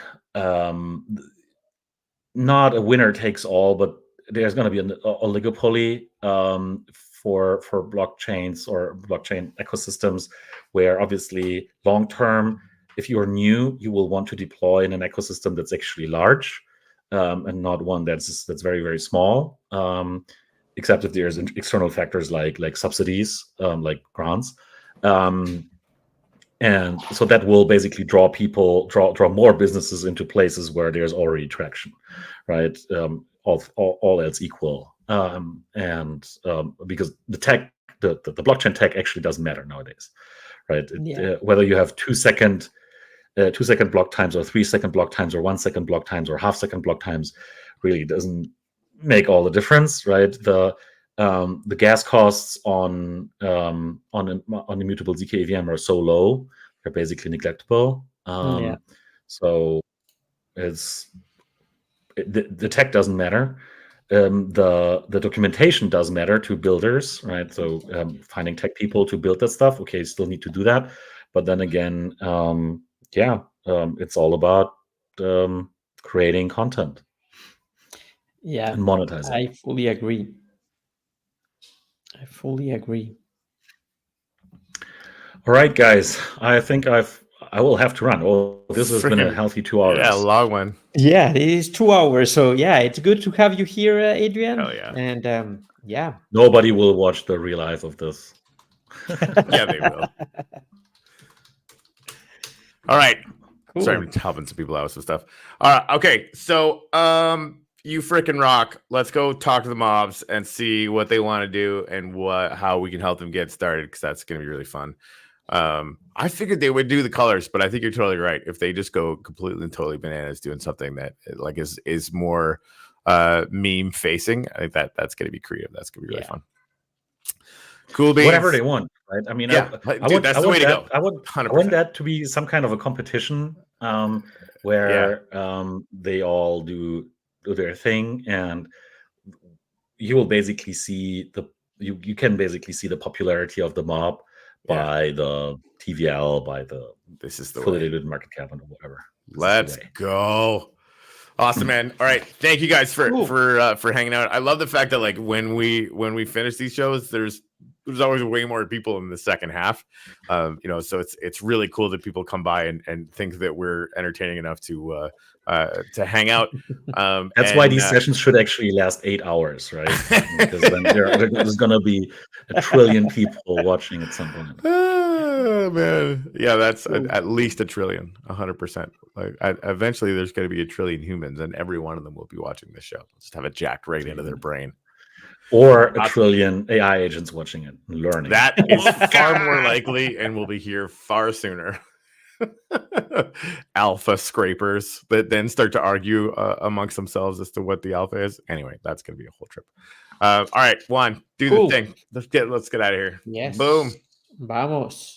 S3: not a winner takes all, but there's gonna be an oligopoly for blockchains or blockchain ecosystems, where obviously long term, if you're new, you will want to deploy in an ecosystem that's actually large, and not one that's very, very small. except if there's external factors like subsidies, like grants. And so that will basically draw more businesses into places where there's already traction, right? All else equal. Because the blockchain tech actually doesn't matter nowadays, right? Whether you have 2 second block times or 3 second block times or 1 second block times or half second block times really doesn't make all the difference, right? The gas costs on immutable zk AVM are so low, they're basically neglectable. So the tech doesn't matter. The documentation does matter to builders, right? So finding tech people to build that stuff, okay, still need to do that. But then again, it's all about creating content.
S2: Yeah,
S3: and monetizing.
S2: I fully agree.
S3: All right, guys. I think I will have to run. Oh, this has been a healthy 2 hours.
S1: Yeah, a long one.
S2: Yeah, it is 2 hours. So yeah, it's good to have you here, Adrian.
S1: Hell yeah.
S2: And
S3: nobody will watch the real life of this.
S1: Yeah, they will. All right.
S2: Cool.
S1: Sorry, I'm helping some people out with some stuff. All right. Okay. So, you freaking rock. Let's go talk to the mobs and see what they want to do and how we can help them get started, because that's going to be really fun. I figured they would do the colors, but I think you're totally right. If they just go completely and totally bananas doing something that like is more meme facing, I think that's going to be creative. That's going to be really fun. Cool beans.
S3: Whatever they want, right? I mean,
S1: that's the way to go.
S3: I want that to be some kind of a competition where they all do their thing, and you will basically see you can basically see the popularity of the mob by the TVL, by the fully diluted market cap and whatever.
S1: Let's go. Awesome, man. All right, thank you guys for hanging out. I love the fact that like when we finish these shows, there's always way more people in the second half. So it's really cool that people come by and think that we're entertaining enough to hang out.
S3: That's why these sessions should actually last 8 hours, right? Because then there's going to be 1 trillion people watching at some point.
S1: Oh, man. Yeah, that's at least 1 trillion, 100%. Like eventually there's going to be 1 trillion humans, and every one of them will be watching this show. Just have it jacked right into their brain.
S3: Or 1 trillion AI agents watching it and learning.
S1: That is far more likely, and will be here far sooner. Alpha scrapers that then start to argue amongst themselves as to what the alpha is. Anyway, that's going to be a whole trip. All right, Juan, do the thing. Let's get out of here.
S2: Yes.
S1: Boom.
S2: Vamos.